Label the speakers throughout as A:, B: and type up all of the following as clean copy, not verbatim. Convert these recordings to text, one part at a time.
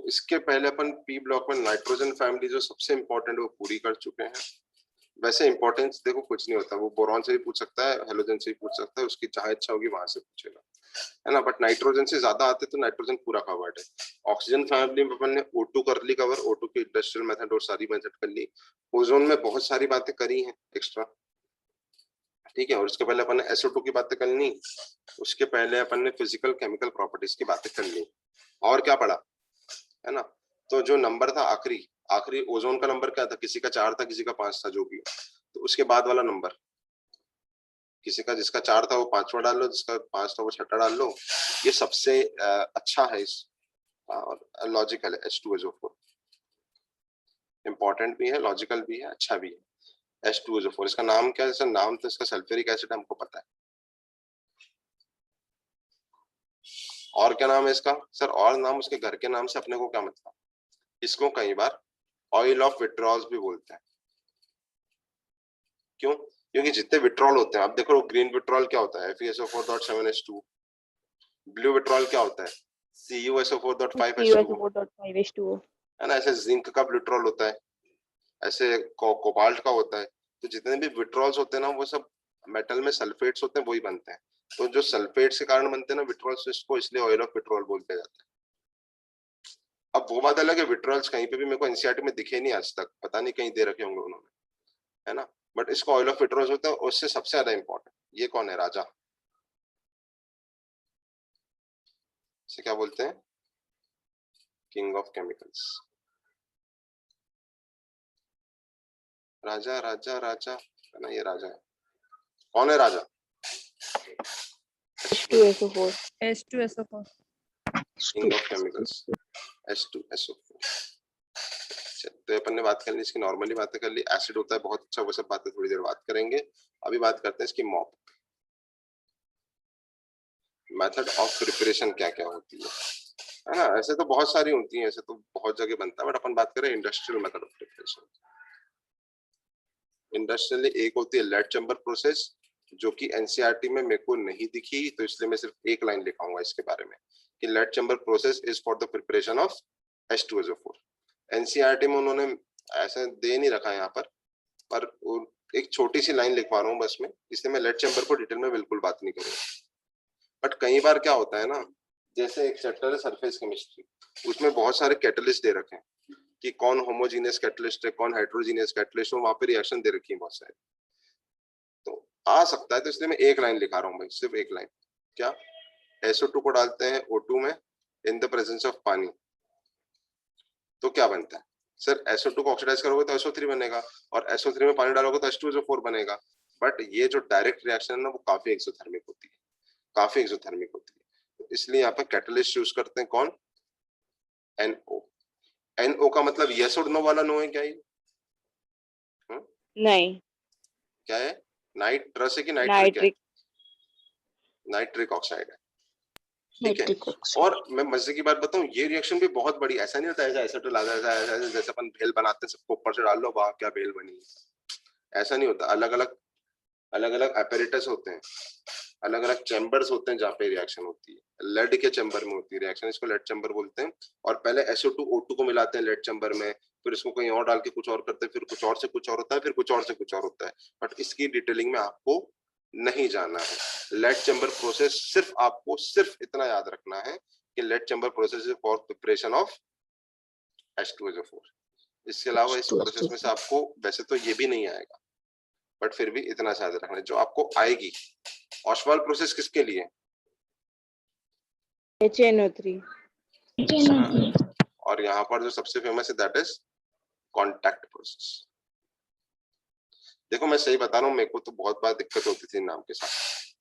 A: इसके पहले अपन P block में नाइट्रोजन फैमिली जो सबसे इंपॉर्टेंट वो पूरी कर चुके हैं। वैसे इंपॉर्टेंस देखो कुछ नहीं होता, वो बोरॉन से भी पूछ सकता है, हेलोजन से भी पूछ सकता है, उसकी जहां इच्छा होगी वहां से पूछेगा, है ना। बट नाइट्रोजन से ज्यादा आते तो नाइट्रोजन पूरा कवर्ड है। ऑक्सीजन फैमिली में अपन ने O2 कर ली कवर, O2 की इंडस्ट्रियल मेथड और सारी मेथड कर ली। ओजोन में बहुत सारी बातें करी हैं एक्स्ट्रा, ठीक है। और उसके पहले अपन ने SO2 की बातें कर ली, उसके पहले अपन ने फिजिकल केमिकल प्रॉपर्टीज की बातें कर ली, और क्या पढ़ा, है ना। तो जो नंबर था आखिरी आखिरी ओजोन का नंबर क्या था, किसी का 4 था किसी का 5 था, जो भी। तो उसके बाद वाला नंबर किसी का, जिसका 4 था वो 5वां डाल लो, जिसका 5 था वो 6वां डाल लो। ये सबसे अच्छा है इस, और लॉजिकल है। H2SO4 इंपॉर्टेंट भी है, लॉजिकल भी है, अच्छा भी है। H2SO4 इसका नाम क्या है सर, नाम तो इसका सल्फ्यूरिक एसिड हमको पता है, और क्या नाम है इसका सर, और नाम उसके घर के नाम से अपने को क्या मतलब। इसको कई बार ऑयल ऑफ विट्रॉल्स भी बोलते हैं। क्यों, क्योंकि जितने विट्रॉल होते हैं, आप देखो ग्रीन विट्रॉल क्या होता है FeSO4.7H2, ब्लू विट्रॉल क्या होता है CuSO4.5H2, है ना। ऐसे जिंक का विट्रॉल होता है, ऐसे कोबाल्ट का होता है। तो जितने भी विट्रॉल्स होते हैं ना, वो सब मेटल में सल्फेट्स होते हैं, वही बनते हैं। तो जो सल्फेट्स के कारण बनते हैं ना विट्रॉल्स, इसको इसलिए ऑयल ऑफ विट्रॉल बोलते जाते हैं। अब वो बात अलग है, विट्रॉल्स कहीं पे भी मेरे को एनसीईआरटी में दिखे नहीं आज तक, पता नहीं कहीं दे रखे होंगे उन्होंने, है ना। बट इसको ऑयल ऑफ विट्रॉल्स होता है, उससे सबसे ज्यादा इंपॉर्टेंट ये कौन है, राजा, इसे क्या बोलते हैं, किंग ऑफ केमिकल्स। राजा राजा राजा, है ना, ये राजा है। कौन है राजा,
B: H2SO4
A: king of chemicals H2SO4। तो अपन ने बात कर ली इसकी, नॉर्मली बातें कर ली। एसिड होता है बहुत अच्छा, वो सब बातें थोड़ी देर बात करेंगे। अभी बात करते हैं इसकी मॉप, मेथड ऑफ प्रिपरेशन क्या क्या होती है ना। ऐसे तो बहुत सारी होती हैं, ऐसे तो बहुत जगह बनता है, बट अपन बात करें industrial method of preparation. Industrially एक होती है लेड चैम्बर प्रोसेस, जो कि एनसीईआरटी में मेरे को नहीं दिखी, तो इसलिए मैं सिर्फ एक लाइन लिखाऊंगा इसके बारे में कि lead chamber process is for the preparation of H2SO4। NCERT में उन्होंने ऐसा दे नहीं रखा यहाँ पर एक छोटी सी लाइन लिखवा रहा हूँ बस में, इसलिए मैं लेड चैम्बर को डिटेल में बिल्कुल बात नहीं करूंगा। बट कई बार क्या होता है ना, जैसे एक चैप्टर है सरफेस केमिस्ट्री, उसमें बहुत सारे कैटलिस्ट दे रखे हैं कि कौन होमोजीनियस कैटलिस्ट है, कौन हेट्रोजीनियस कैटलिस्ट है, वहां पे रिएक्शन दे रखी है बहुत सारे। तो आ सकता है, तो इसलिए मैं एक लाइन लिखा रहा हूँ भाई, सिर्फ एक लाइन। क्या, SO2 को डालते हैं O2 में इन द प्रेजेंस ऑफ पानी, तो क्या बनता है सर, SO2 को ऑक्सीडाइज करोगे तो SO3 बनेगा, और SO3 में पानी डालोगे तो H2SO4 बनेगा। बट ये जो डायरेक्ट रिएक्शन है ना, वो काफी एक्सोथर्मिक होती है, काफी एक्सोथर्मिक होती है। तो इसलिए यहाँ पे कैटलिस्ट यूज करते हैं कौन, NO। NO का मतलब यस और नो वाला नो है क्या ये,
B: नहीं,
A: क्या है, नाइट्रस है कि नाइट्रिक है, नाइट्रिक ऑक्साइड है, ठीक है। और मैं मजे की बात बताऊं, ये रिएक्शन भी बहुत बड़ी, ऐसा नहीं होता है एसिटोल आ जाता है जैसे अपन भेल बनाते हैं सबको ऊपर से डाल लो वाह क्या भेल बनी, ऐसा नहीं होता। अलग अलग अपैरेटस होते हैं, अलग अलग चैम्बर्स होते हैं जहाँ पे रिएक्शन होती है। लेड के चैम्बर में होती है रिएक्शन, इसको लेड चैम्बर बोलते हैं। और पहले SO2 O2 को मिलाते हैं लेड चैम्बर में, फिर इसको कहीं और डाल के कुछ और करते हैं, फिर कुछ और से कुछ और होता है, फिर कुछ और से कुछ और होता है। बट इसकी डिटेलिंग में आपको नहीं जाना है। लेड चैम्बर प्रोसेस सिर्फ आपको सिर्फ इतना याद रखना है कि lead chamber process is for preparation of H2SO4। इसके अलावा इस प्रोसेस में से आपको वैसे तो ये भी नहीं आएगा, बट फिर भी इतना याद रखना है जो आपको आएगी। ऑस्वाल्ड प्रोसेस किसके लिए,
B: HNO3।
A: और यहाँ पर जो सबसे फेमस है दैट इज कॉन्टैक्ट प्रोसेस। देखो मैं सही बता रहा हूँ, मेरे को तो बहुत बार दिक्कत होती थी नाम के साथ,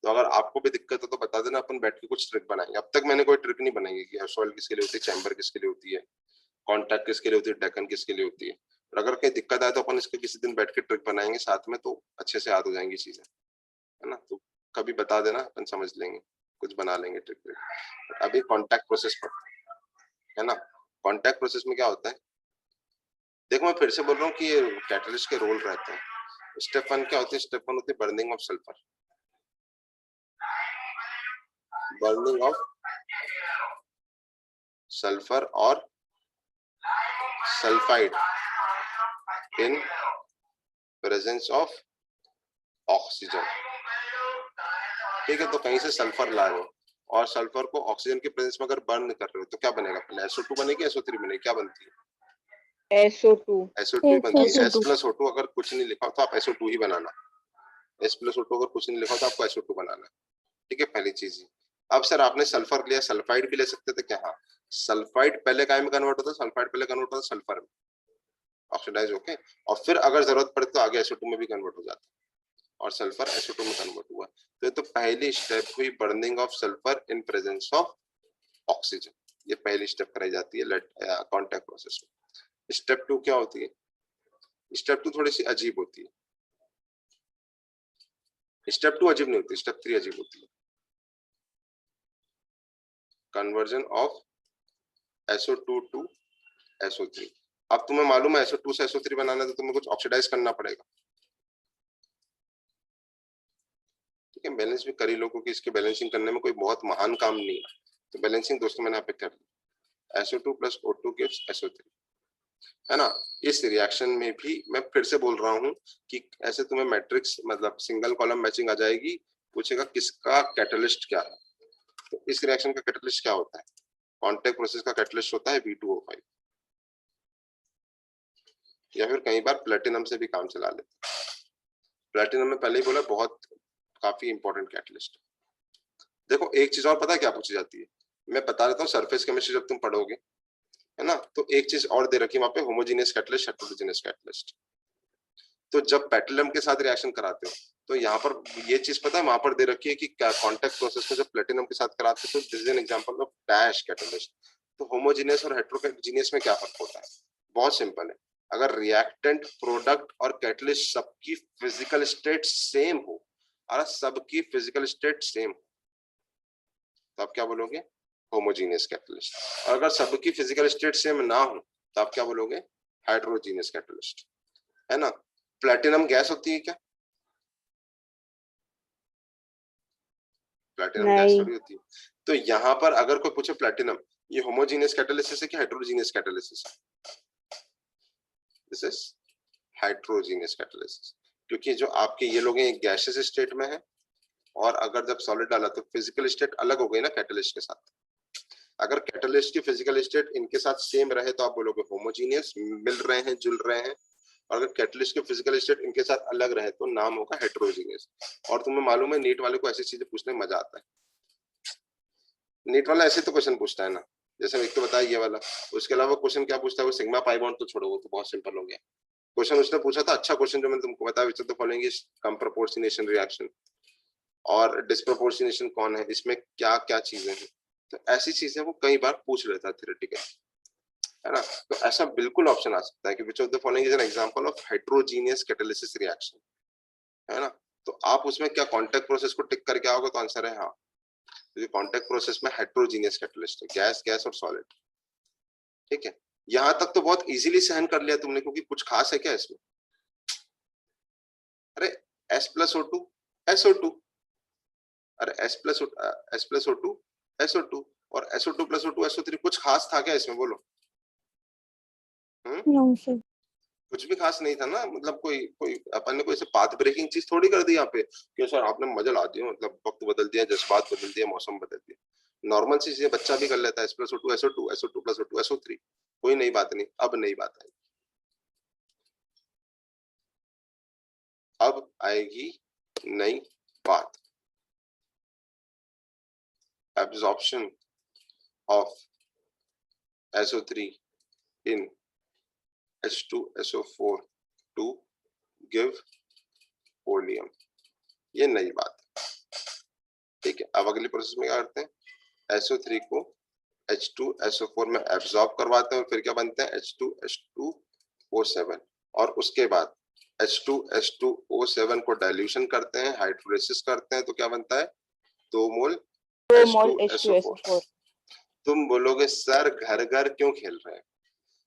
A: तो अगर आपको भी दिक्कत हो तो बता देना, अपन बैठ के कुछ ट्रिक बनाएंगे। अब तक मैंने कोई ट्रिक नहीं बनाई कि ऑस्वाल्ड किसके लिए होती है, चैम्बर किसके लिए होती है, कॉन्टैक्ट किसके लिए होती है, डेकन किसके लिए होती है। और अगर कहीं दिक्कत आए तो अपन इसके किसी दिन बैठ के ट्रिक बनाएंगे साथ में, तो अच्छे से याद हो जाएंगी चीजें, है ना। तो कभी बता देना, अपन समझ लेंगे, कुछ बना लेंगे ट्रिक। अभी कॉन्टैक्ट प्रोसेस पर, है ना। कॉन्टैक्ट प्रोसेस में क्या होता है, देखो मैं फिर से बोल रहा हूँ कि ये कैटलिस्ट के रोल रहते हैं। स्टेप 1 क्या होती है, स्टेप 1 होती है burning of sulphur, burning of sulphur और sulphide in presence of oxygen. ठीक है, तो कहीं से सल्फर ला रहे हो और सल्फर को ऑक्सीजन के प्रेजेंस में अगर बर्न कर रहे हो तो क्या बनेगा? पहले SO2 बनेगी, SO3 बनेगी, क्या बनती है? SO2 बनती है। S+O2 अगर कुछ नहीं लिखा तो आप SO2 ही बनाना। S+O2 अगर कुछ नहीं लिखा तो आपको SO2 बनाना। ठीक है, पहली चीज। अब सर आपने सल्फर लिया, सल्फाइड भी ले सकते थे क्या? हाँ, सल्फाइड पहले काय में कन्वर्ट होता है? सल्फाइड पहले कन्वर्ट होता है सल्फर में, ऑक्सीडाइज होके, और फिर अगर जरूरत पड़े तो आगे SO2 में भी कन्वर्ट हो जाता है, और सल्फर SO2 में कन्वर्ट हुआ। तो ये तो पहली स्टेप हुई burning of sulphur in presence of oxygen. ये पहली स्टेप कराई जाती है कॉन्टैक्ट प्रोसेस में। स्टेप 2 क्या होती है? स्टेप 2 थोड़ी सी अजीब होती है। स्टेप 2 अजीब नहीं होती, स्टेप 3 अजीब होती है। Conversion of SO2 to SO3। अब तुम्हें मालूम है SO2 से SO3 बनाना है तो तुम्हें कुछ ऑक्सीडाइज करना पड़ेगा। ठीक है, बैलेंस भी कर ही लो, क्योंकि इसके बैलेंसिंग करने में कोई बहुत महान काम नहीं है। तो बैलेंसिंग दोस्तों मैंने यहाँ पे कर ली। SO2 + O2 gives SO3, है ना। इस रिएक्शन में भी मैं फिर से बोल रहा हूँ कि ऐसे तुम्हें मैट्रिक्स मतलब सिंगल कॉलम मैचिंग आ जाएगी, पूछेगा किसका कैटलिस्ट क्या है। तो इस रिएक्शन का कैटलिस्ट क्या होता है? कॉन्टैक्ट प्रोसेस का कैटलिस्ट होता है B2O5, या फिर कई बार प्लेटिनम से भी काम चला लेते हैं। प्लेटिनम में पहले ही बोला बहुत काफी इंपॉर्टेंट कैटलिस्ट। देखो एक चीज और पता है क्या पूछी जाती है, मैं बता देता हूँ। सरफेस केमिस्ट्री जब तुम पढ़ोगे, है ना, तो एक चीज और दे रखी है वहां पे, होमोजेनियस कैटलिस्ट, हेटेरोजेनियस कैटलिस्ट। तो जब पेट्रोलियम के साथ रिएक्शन कराते हो तो यहाँ पर ये चीज पता है वहां पर दे रखी है कि कॉन्टैक्ट प्रोसेस में जब प्लेटिनम के साथ कराते हो तो this is an example of dash catalyst. तो होमोजेनियस और हेटेरोजेनियस में क्या फर्क होता है? बहुत सिंपल है। अगर रिएक्टेंट, प्रोडक्ट और कैटलिस्ट सबकी फिजिकल स्टेट सेम हो, और सबकी फिजिकल स्टेट सेम हो, तो आप क्या बोलोगे? Homogeneous catalyst. और अगर सबकी फिजिकल स्टेट सेम ना हो तो आप क्या बोलोगे? हेटेरोजेनियस कैटलिस्ट, है ना। प्लैटिनम गैस होती है क्या? प्लैटिनम गैस थोड़ी होती है। तो यहाँ पर अगर कोई पूछे प्लैटिनम ये होमोजेनियस कैटालिसिस है कि हेटेरोजेनियस कैटालिसिस है? दिस इज हेटेरोजेनियस कैटालिसिस, क्योंकि जो आपके ये लोग हैं एक गैसियस स्टेट में है, और अगर जब सॉलिड डाला तो फिजिकल स्टेट अलग हो गई ना कैटलिस्ट के साथ। अगर कैटलिस्ट की फिजिकल स्टेट इनके साथ सेम रहे तो आप बोलोगे होमोजेनियस, मिल रहे हैं, जुल रहे हैं। और अगर कैटलिस्ट की फिजिकल स्टेट इनके साथ अलग रहे तो नाम होगा हेटेरोजेनियस। और तुम्हें मालूम है नीट वाले को ऐसी चीजें पूछने में मजा आता है। नीट वाला ऐसे तो क्वेश्चन पूछता है ना, जैसे एक तो बताया ये वाला, उसके अलावा क्वेश्चन क्या पूछता है वो सिग्मा पाई बॉन्ड तो छोड़ो, वो तो बहुत सिंपल हो गया। क्वेश्चन उसने पूछा था, अच्छा क्वेश्चन जो मैंने तुमको बताया, which of the following is come proportionation reaction, और डिस्प्रोपोर्शनेशन कौन है, इसमें क्या क्या चीजें हैं। तो ऐसी चीजें वो कई बार पूछ लेता है थ्योरेटिकल, है ना। तो ऐसा बिल्कुल ऑप्शन आ सकता है कि which of the following is an example of heterogeneous catalysis reaction, है ना। तो आप उसमें क्या कॉन्टैक्ट प्रोसेस को टिक करके आओगे तो आंसर है हाँ, क्योंकि कॉन्टैक्ट प्रोसेस में हेटेरोजेनियस कैटालिस्ट है, गैस गैस और सॉलिड। ठीक है, यहां तक तो बहुत इजीली सहन कर लिया तुमने, क्योंकि कुछ खास है क्या इसमें? अरे S+O2 SO2, अरे S+O2 SO2, और SO2 + O2 SO3, कुछ खास था क्या इसमें बोलो?
B: No, sir.
A: कुछ भी खास नहीं था ना, मतलब कोई कोई अपन ने कोई ऐसे पाथ ब्रेकिंग चीज थोड़ी कर दी यहाँ पे कि सर आपने मजा ला दिया, मतलब वक्त बदल दिया, जज्बात बदल दिया, मौसम बदल दिया। नॉर्मल सी चीजें बच्चा भी कर लेता है, S+O2 SO2 SO2 + O2 SO3, कोई नई बात नहीं। अब नई बात है, अब आएगी नई बात, absorption of SO3 in H2SO4 to give oleum, ये नई बात है। ठीक है, अब अगली प्रोसेस में क्या करते हैं, SO3 को H2SO4 में एब्जॉर्ब करवाते हैं, और फिर क्या बनते हैं H2H2O7, और उसके बाद H2H2O7 को डाइल्यूशन करते हैं, हाइड्रोलिसिस करते हैं, तो क्या बनता है 2 मोल H2SO4। तुम बोलोगे सर घर घर क्यों खेल रहे हैं?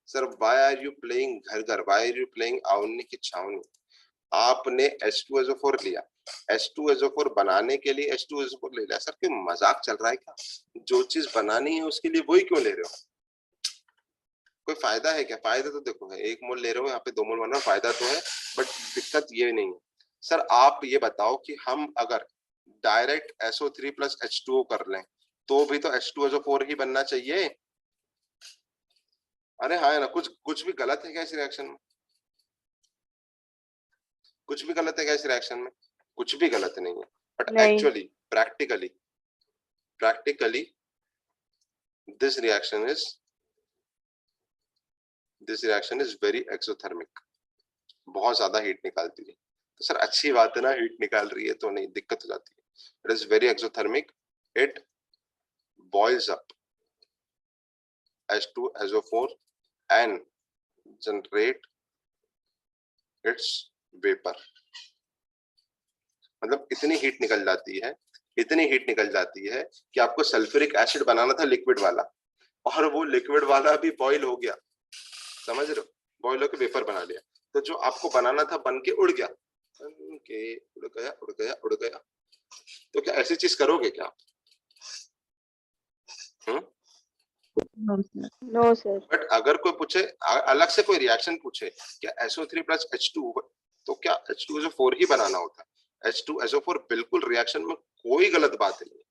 A: Sir why are you playing घर घर, व्हाई आर यू प्लेइंग आवनी की छावनी? आपने H2SO4 लिया, H2SO4 बनाने के लिए H2SO4 ले लिया। सर क्यों मजाक चल रहा है क्या? जो चीज बनानी है उसके लिए वही क्यों ले रहे हो? कोई फायदा है क्या? फायदा तो देखो है, 1 मोल ले रहे हो यहाँ पे 2 मोल बना, फायदा तो है, बट दिक्कत ये नहीं है। सर आप ये बताओ कि हम अगर डायरेक्ट SO3 प्लस H2O कर लें तो भी तो H2SO4 ही बनना चाहिए। अरे हाँ है ना, कुछ भी गलत है क्या इस रिएक्शन में? कुछ भी गलत है क्या इस रिएक्शन में? कुछ भी गलत नहीं है, but actually practically this reaction is very exothermic, बहुत ज्यादा हीट निकालती है। तो सर अच्छी बात है ना, हीट निकाल रही है तो नहीं दिक्कत हो जाती है। It is very exothermic, it boils up H2SO4 and generate its vapor। मतलब इतनी हीट निकल जाती है, इतनी हीट निकल जाती है कि आपको सल्फ्यूरिक एसिड बनाना था लिक्विड वाला, और वो लिक्विड वाला भी बॉईल हो गया, समझ रहे हो? बॉईल होकर वेपर बना लिया, तो जो आपको बनाना था बन के उड़ गया, बन के उड़ गया उड़ गया उड़ गया। तो क्या ऐसी चीज करोगे क्या?
B: No sir.
A: बट अगर कोई पूछे अलग से, कोई रिएक्शन पूछे क्या SO3 प्लस H2, तो क्या H2SO4 ही बनाना होता है। H2SO4 बिल्कुल रिएक्शन में कोई गलत बात नहीं है,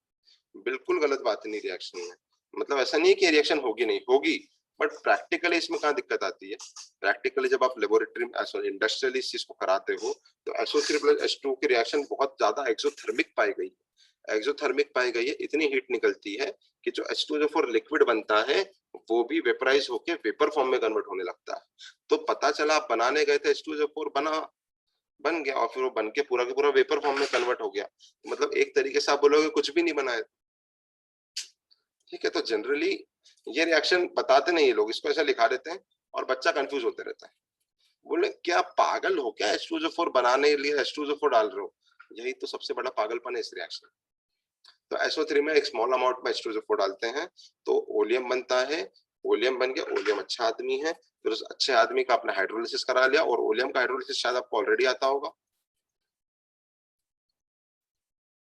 A: बिल्कुल गलत बात नहीं रिएक्शन में। मतलब ऐसा नहीं है कि रिएक्शन होगी नहीं, होगी, बट प्रैक्टिकली इसमें कहाँ दिक्कत आती है? प्रैक्टिकली जब आप लेबोरेटरी में इंडस्ट्रियली इस चीज को कराते हो तो SO3 प्लस H2 की रिएक्शन बहुत ज्यादा एक्सोथर्मिक पाई गई है। एक्सोथर्मिक पाई गई है, इतनी हीट निकलती है कि जो H2SO4 लिक्विड बनता है वो भी वेपराइज होके वेपर फॉर्म में कन्वर्ट होने लगता है। तो पता चला आप बनाने गए थे, H2SO4 बन गया, और फिर वो बन के पूरा के पूरा वेपर फॉर्म में कन्वर्ट हो गया। मतलब एक तरीके से आप बोलोगे कुछ भी नहीं बनाया, ठीक है। तो जनरली ये रिएक्शन बताते नहीं है लोग, इसको ऐसा लिखा देते हैं और बच्चा कंफ्यूज होते रहता है। बोले क्या पागल हो क्या, H2SO4 बनाने के लिए H2SO4 डाल रहे हो? यही तो सबसे बड़ा पागलपन है इस रिएक्शन। तो SO3 में एक स्मॉल अमाउंट में H2SO4 डालते हैं तो ओलियम बनता है, ओलियम बन गया, ओलियम अच्छा आदमी है, फिर उस अच्छे आदमी का आपने हाइड्रोलिसिस करा लिया, और ओलियम का हाइड्रोलिसिस शायद आपको ऑलरेडी आता होगा।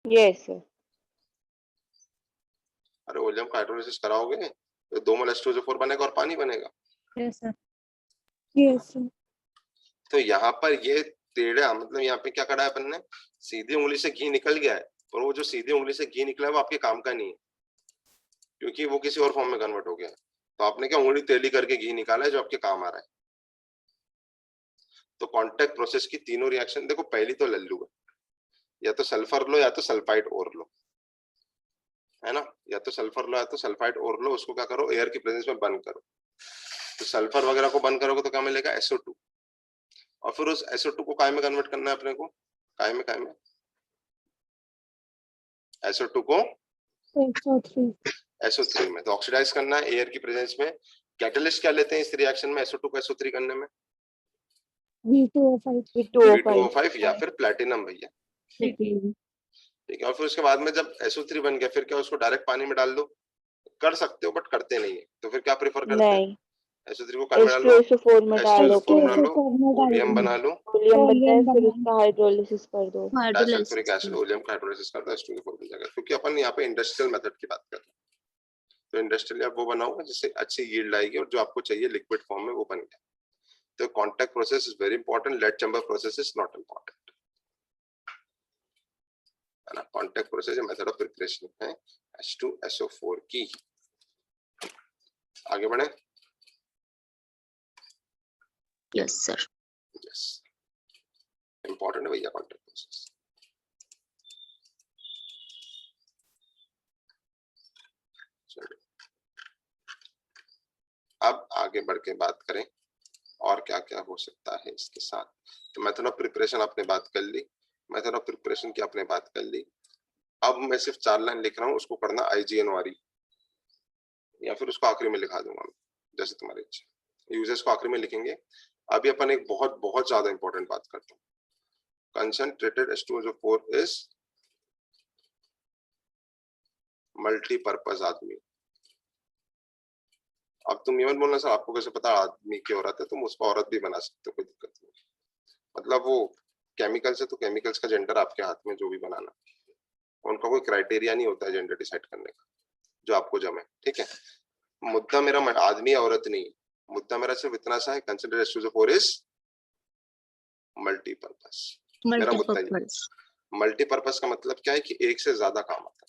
B: Yes sir.
A: अरे ओलियम का हाइड्रोलिसिस कराओगे तो 2 मोल H2SO4 बनेगा और पानी बनेगा।
B: Yes sir. Yes sir.
A: तो यहाँ पर ये टेढ़ा, मतलब यहाँ पे क्या करा है अपन ने, सीधी उंगली से घी निकल गया है, और वो जो सीधी उंगली से घी निकला है वो आपके काम का नहीं है, क्योंकि वो किसी और फॉर्म में कन्वर्ट हो गया है। तो आपने क्या उंगली तेली करके घी निकाला है जो आपके काम आ रहा है। तो कांटेक्ट प्रोसेस की तीनों रिएक्शन देखो, पहली तो लल्लू है, या तो सल्फर लो या तो सल्फाइड ओर लो, है ना, या तो सल्फर लो या तो सल्फाइड ओर लो, उसको क्या करो एयर की प्रेजेंस में बंद करो। तो सल्फर वगैरह को बंद करोगे तो क्या मिलेगा, SO2, और फिर उस SO2 को काय में कन्वर्ट करना है अपने को, काय में SO2 को SO3 में, तो ऑक्सीडाइज करना है एयर की प्रेजेंस में। कैटलिस्ट क्या लेते हैं इस रिएक्शन में SO2 को SO3 करने में? V2O5 या फिर प्लैटिनम भैया, ठीक है। और फिर उसके बाद में जब SO3 बन गया, फिर क्या उसको डायरेक्ट पानी में डाल दो? कर सकते हो बट करते नहीं है, तो फिर क्या प्रेफर करते हैं? SO3 को काय में डालो,
B: H2SO4 में डालो,
A: H2SO4 बना लो, ओलियम बना लो,
B: ओलियम बनता है, फिर उसका हाइड्रोलिसिस कर दो,
A: डाइसल्फ्यूरिक एसिड, ओलियम का हाइड्रोलिसिस कर दो, H2SO4 बन जाएगा। क्योंकि अपन यहाँ पे इंडस्ट्रियल मेथड की बात कर रहे हैं, तो इंडस्ट्रियल आप वो बनाओगे जिससे अच्छी यील्ड आएगी और जो आपको चाहिए लिक्विड फॉर्म में वो बन गया। तो contact process is very important, lead chamber process is not important, है ना। Contact process method of preparation है H2SO4 की। आगे बढ़े।
C: Yes sir.
A: यस, इंपॉर्टेंट है भैया कांटेक्ट प्रोसेस। अब आगे बढ़ के बात करें और क्या क्या हो सकता है इसके साथ। तो मेथड ऑफ प्रिपरेशन आपने बात कर ली, मेथड ऑफ प्रिपरेशन की आपने बात कर ली। अब मैं सिर्फ 4 लाइन लिख रहा हूँ, उसको करना IGNORE, या फिर उसको आखिरी में लिखा दूंगा मैं, जैसे तुम्हारी इच्छा। यूजेस को आखिरी में लिखेंगे। अभी अपन एक बहुत बहुत ज्यादा इंपॉर्टेंट बात करते हैं। कंसंट्रेटेड H2SO4 इज मल्टीपर्पज आदमी। अब तुम ये मत बोलना सर आपको कैसे पता आदमी की औरत है, तुम उसको औरत भी बना सकते हो, कोई दिक्कत नहीं। मतलब वो केमिकल्स है तो केमिकल्स का जेंडर आपके हाथ में, जो भी बनाना, उनका कोई क्राइटेरिया नहीं होता है जेंडर डिसाइड करने का, जो आपको जमे, ठीक है। मुद्दा मेरा आदमी या औरत नहीं, मुद्दा मेरा सिर्फ इतना सा है, कंसिडर H2SO4 इज मल्टीपर्पस। मेरा मुद्दा ये
C: Multi-purpose.
A: मल्टीपर्पस का मतलब क्या है कि एक से ज्यादा काम आता है,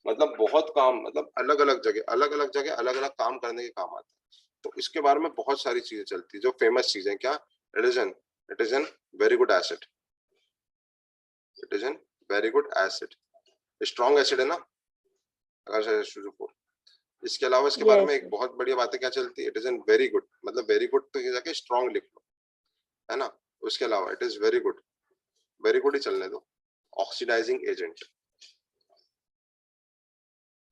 A: मतलब बहुत काम, मतलब अलग अलग जगह अलग अलग काम करने के काम आता है। तो इसके बारे में बहुत सारी चीजें चलती है। जो फेमस चीजें क्या, it is an very good acid, it is an very good acid, strong acid है ना अगर H2SO4। इसके अलावा इसके बारे में एक बहुत बढ़िया बात है क्या चलती है, it is an very good, मतलब वेरी गुड तो ये जाके स्ट्रॉन्ग लिख लो, है ना। उसके अलावा इट इज वेरी गुड ही चलने दो, ऑक्सीडाइजिंग एजेंट।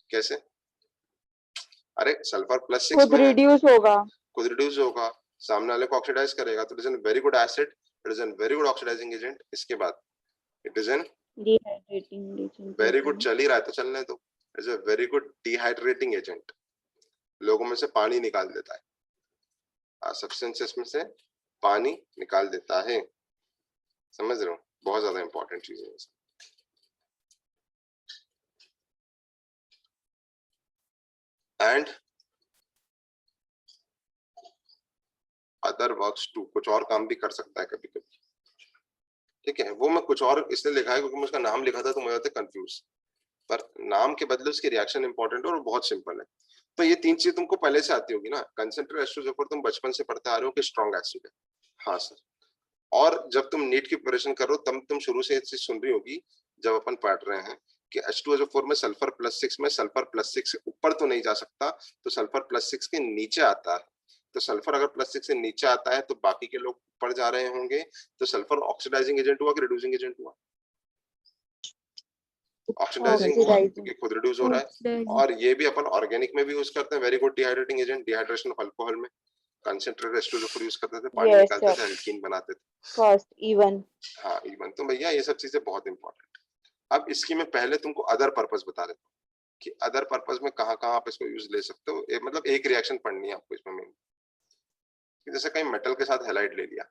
A: कैसे, अरे सल्फर +6
B: खुद
A: में है,
B: रिड्यूस होगा।
A: खुद रिड्यूस होगा, सामने वाले को ऑक्सीडाइज करेगा, तो it is an very good acid, it is an very good oxidising agent. इसके बाद it is an
B: dehydrating agent.
A: Very good, चल ही रहा है तो चलने दो, it is a very good dehydrating agent, लोगों में से पानी निकाल देता है, सब्सटेंसेस में से पानी निकाल देता है, समझ रहे हो, बहुत ज्यादा इंपॉर्टेंट चीज है। एंड अदर वर्क्स टू, कुछ और काम भी कर सकता है कभी कभी, ठीक है। वो मैं कुछ और इसलिए लिखा है क्योंकि मैं उसका नाम लिखा था तो मुझे कंफ्यूज, पर नाम के बदले उसकी रिएक्शन इंपॉर्टेंट है और बहुत सिंपल है। तो ये तीन चीज तुमको पहले से आती होगी ना, कंसंट्रेटेड H2SO4 तुम बचपन से पढ़ते आ रहे हो कि स्ट्रॉन्ग एसिड है, हाँ सर। और जब तुम नीट की प्रिपरेशन कर रहे हो तब तुम शुरू से ये चीज सुन रही होगी, जब अपन पढ़ रहे हैं कि H2SO4 में सल्फर +6 में सल्फर +6 से ऊपर तो नहीं जा सकता, तो सल्फर +6 के नीचे आता है। तो सल्फर अगर +6 से नीचे आता है तो बाकी के लोग ऊपर जा रहे होंगे, तो सल्फर ऑक्सीडाइजिंग एजेंट हुआ कि रिड्यूसिंग एजेंट हुआ, ऑक्सीडाइजिंग हुआ क्योंकि खुद रिड्यूस हो रहा है। और ये भी अपन ऑर्गेनिक में भी यूज करते हैं, very good dehydrating agent, dehydration of alcohol में कंसंट्रेटेड H2SO4 यूज करते थे, पानी निकालते थे, एल्कीन बनाते थे,
B: फर्स्ट इवन।
A: हाँ इवन। तो भैया ये सब चीजें बहुत इंपॉर्टेंट। अब इसकी मैं पहले तुमको अदर पर्पस बता देता हूँ कि अदर पर्पस में कहाँ कहाँ आप इसको यूज ले सकते हो। मतलब एक रिएक्शन पढ़नी है आपको इसमें मेन, जैसे कहीं मेटल के साथ हैलाइड ले लिया,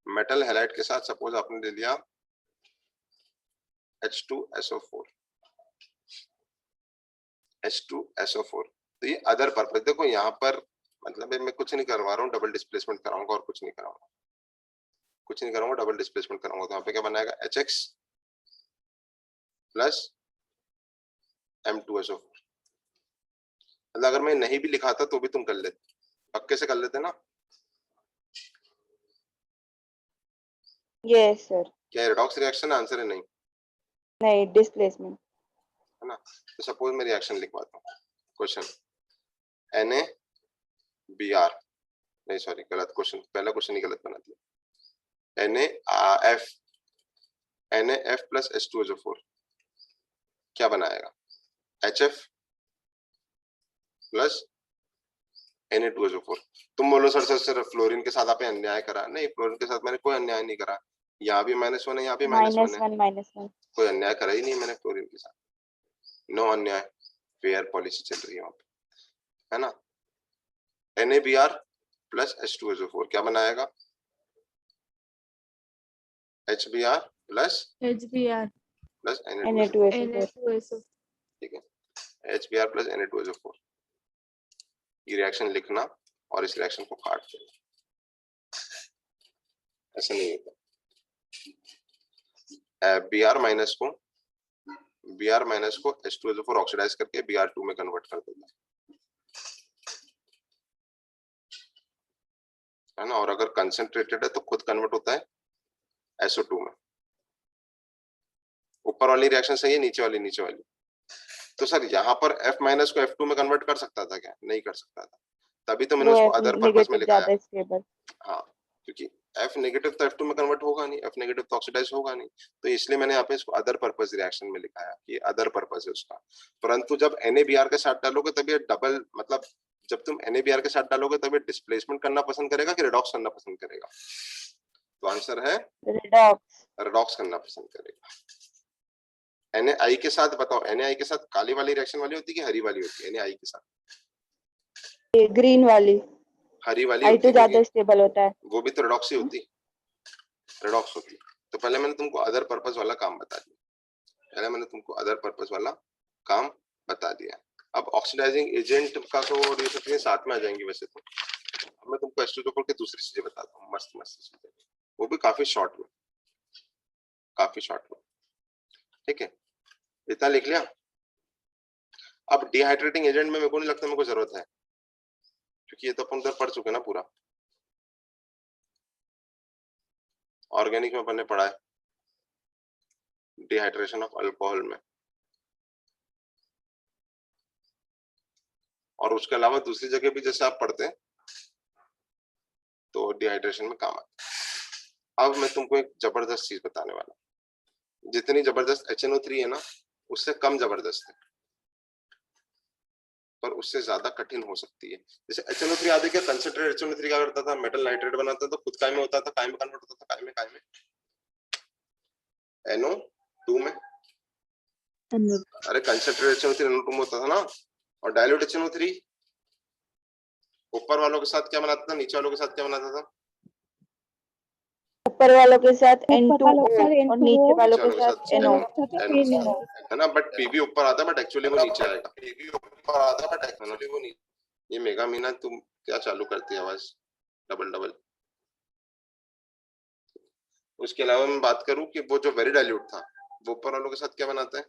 A: मेटल हैलाइड के साथ सपोज आपने ले लिया H2SO4, H2SO4, तो ये अदर पर्पस। देखो यहाँ पर मतलब मैं कुछ नहीं करवा रहा हूँ, डबल डिस्प्लेसमेंट कराऊंगा और कुछ नहीं कराऊंगा, कुछ नहीं करूंगा, डबल डिस्प्लेसमेंट कराऊंगा। तो यहाँ पे क्या बनाएगा, HX प्लस M2SO4। मतलब अगर मैं नहीं भी लिखाता तो भी तुम कर लेते, पक्के से कर लेते ना।
B: Yes sir.
A: क्या रिडॉक्स रिएक्शन आंसर है? नहीं,
B: नहीं डिस्प्लेसमेंट
A: है ना। तो सपोज मैं रिएक्शन लिखवाता हूँ, क्वेश्चन NaBr, नहीं सॉरी गलत क्वेश्चन, पहला क्वेश्चन ही गलत बना दिया। NaF प्लस H2SO4 क्या बनाएगा, HF प्लस Na2SO4। तुम बोलो सर सर फ्लोरीन के साथ आपने अन्याय करा, नहीं फ्लोरीन के साथ मैंने कोई अन्याय नहीं करा, यहाँ भी -1 है, यहाँ भी -1 है, कोई अन्याय करा ही नहीं मैंने फ्लोरीन के साथ, नो अन्याय, फेयर पॉलिसी चल रही है वहां पे, है ना। NaBr प्लस H2SO4 क्या बनाएगा, HBr प्लस
B: Na2SO4।
A: ठीक है, HBr प्लस Na2SO4। ये रिएक्शन लिखना और इस रिएक्शन को काट देना, ऐसा नहीं होता। Br माइनस को H2SO4 ऑक्सीडाइज करके Br2 में कन्वर्ट कर देता है ना। और अगर कंसंट्रेटेड है तो खुद कन्वर्ट होता है SO2 में। ऊपर वाली रिएक्शन सही है, नीचे वाली। तो सर यहाँ पर F माइनस को F2 में कन्वर्ट कर सकता था क्या, नहीं कर सकता था, तभी तो मैंने उसको अदर पर्पस में लिखाया। हाँ, क्योंकि F नेगेटिव तो F2 में कन्वर्ट होगा नहीं, F नेगेटिव तो ऑक्सीडाइज होगा नहीं, तो इसलिए मैंने यहाँ पे इसको अदर पर्पस रिएक्शन में लिखाया कि अदर पर्पस है उसका। परंतु जब NaBr के साथ डालोगे तब ये डबल, मतलब जब तुम NaBr के साथ डालोगे तब ये डिस्प्लेसमेंट करना पसंद करेगा कि रिडॉक्स करना पसंद करेगा, तो आंसर है रिडॉक्स करना पसंद करेगा। Na के साथ बताओ, Na के साथ काली वाली रिएक्शन वाली होती है कि हरी वाली होती है? Na के साथ
B: ग्रीन वाली,
A: हरी वाली होती
B: तो ज्यादा स्टेबल होता है,
A: वो भी तो रिडॉक्स ही होती, रिडॉक्स होती। तो पहले मैंने तुमको अदर पर्पस वाला काम बता दिया, अब ऑक्सीडाइजिंग एजेंट का तो और ये सब चीजें साथ में आ जाएंगी वैसे तो। अब मैं तुमको H2SO4 की दूसरी चीजें बताता हूँ, मस्त मस्त चीजें, वो भी काफी शॉर्ट में, ठीक है, इतना लिख लिया। अब डिहाइड्रेटिंग एजेंट में मेरे को नहीं लगता मेरे को जरूरत है, क्योंकि ये तो अपन उधर पढ़ चुके ना पूरा, ऑर्गेनिक में अपन ने पढ़ा है डिहाइड्रेशन ऑफ अल्कोहल में, और उसके अलावा दूसरी जगह भी जैसे आप पढ़ते हैं तो डिहाइड्रेशन में काम आता है। अब मैं तुमको एक जबरदस्त चीज बताने वाला हूं, जितनी जबरदस्त HNO3 है ना उससे कम जबरदस्त है, पर उससे ज्यादा कठिन हो सकती है। जैसे HNO3 आदि क्या कंसंट्रेट HNO3 क्या करता था, मेटल नाइट्रेट बनाता था, तो खुद काय में होता था, काय में कन्वर्ट होता था, काय में NO2 में, अरे कंसंट्रेट HNO3 NO2 में होता था ना, और डाइल्यूट HNO3 ऊपर वालों के साथ क्या बनाता था, नीचे वालों के साथ क्या बनाता था,
B: ऊपर वालों के साथ
D: ऊपर
B: N2O
D: वालों के साथ
B: और
D: N2O,
B: नीचे वालों के
A: नीचे वालों
B: साथ
A: के
B: NO।
A: NO, है ना, बट PB ऊपर आता है, बट एक्चुअली वो नीचे आएगा, PB ऊपर आता है, बट एक्चुअली वो नीचे। ये मेगा मीना तुम क्या चालू करती है आवाज डबल डबल। उसके अलावा मैं बात करूं कि वो जो वेरी डाइल्यूट था वो ऊपर वालों के साथ क्या बनाते हैं,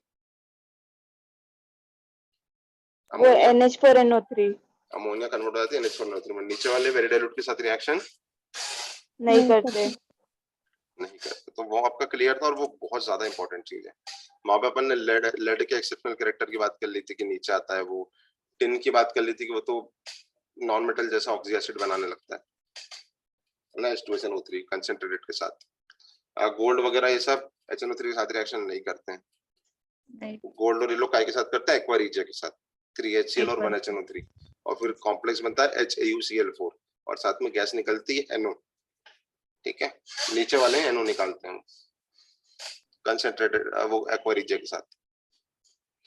B: वो NH4NO3
A: अमोनिया कन्वर्ट हो जाती है NH4NO3 में। नीचे वाले वेरी डाइल्यूट के साथ रिएक्शन
B: नहीं करते।
A: नहीं करते, तो वो आपका क्लियर था, और वो बहुत ज्यादा इंपॉर्टेंट चीज है। वहां पे अपन ने लेड के एक्सेप्शनल कैरेक्टर की बात कर ली थी कि नीचे आता है, वो टिन की बात कर ली थी कि वो तो नॉन मेटल जैसा ऑक्सी एसिड बनाने लगता है ना H2SNO3 कंसंट्रेटेड के साथ। गोल्ड वगैरह ये सब HNO3 के साथ रिएक्शन नहीं करते हैं। गोल्ड और येलो काय के साथ करता है, एक्वा रिजिया के साथ, 3HCl और 1HNO3, और फिर कॉम्प्लेक्स बनता है HAuCl4, और साथ में गैस निकलती है NO, ठीक है। नीचे वाले NO निकालते हैं कंसंट्रेटेड वो एक्वा रिजिया के साथ,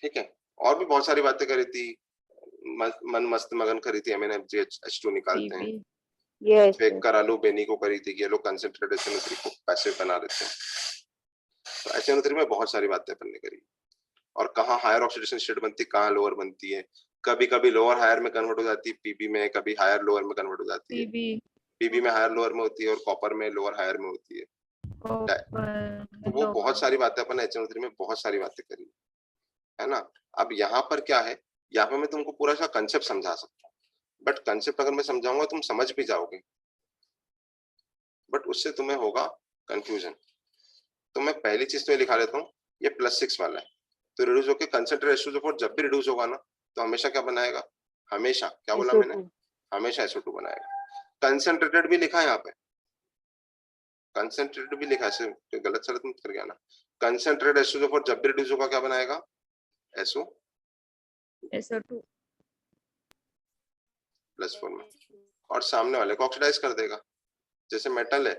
A: ठीक है। और भी बहुत सारी बातें करी थी, मन मस्त मगन करी थी, MnFGH2 निकालते हैं,
B: यस
A: फेक कर आलू बेनी को करी थी कि ये लोग कंसंट्रेटेड HNO3 को पैसिव बना देते हैं। तो HNO3 में बहुत सारी बातें अपन ने करी, और कहाँ हायर ऑक्सीडेशन स्टेट बनती है, कहाँ लोअर बनती है, कभी कभी लोअर हायर में कन्वर्ट हो जाती है पीबी में, कभी हायर लोअर में कन्वर्ट हो जाती है, पीबी में हायर लोअर में होती है, और कॉपर में लोअर हायर में होती है। तो वो बहुत सारी बातें अपन HNO3 में बहुत सारी बातें करी, है ना। अब यहाँ पर क्या है, यहाँ पे मैं तुमको पूरा सा कंसेप्ट समझा सकता हूँ, बट कंसेप्ट अगर मैं समझाऊंगा तुम समझ भी जाओगे, बट उससे तुम्हें होगा कंफ्यूजन। तो मैं पहली चीज तो ये लिखा लेता हूँ, ये +6 वाला है, तो रिड्यूस होकर कंसंट्रेट H2SO4 जब भी रिड्यूस होगा ना तो हमेशा क्या बनाएगा, हमेशा, क्या बोला मैंने, हमेशा SO2 बनाएगा। कंसंट्रेटेड भी लिखा है यहाँ पे, कंसंट्रेटेड भी लिखा है, गलत सलत मत कर गया ना। कंसंट्रेट H2SO4 जब भी रिड्यूस होगा क्या बनाएगा, SO2 +4 में, और सामने वाले को ऑक्सीडाइज कर देगा। जैसे मेटल है,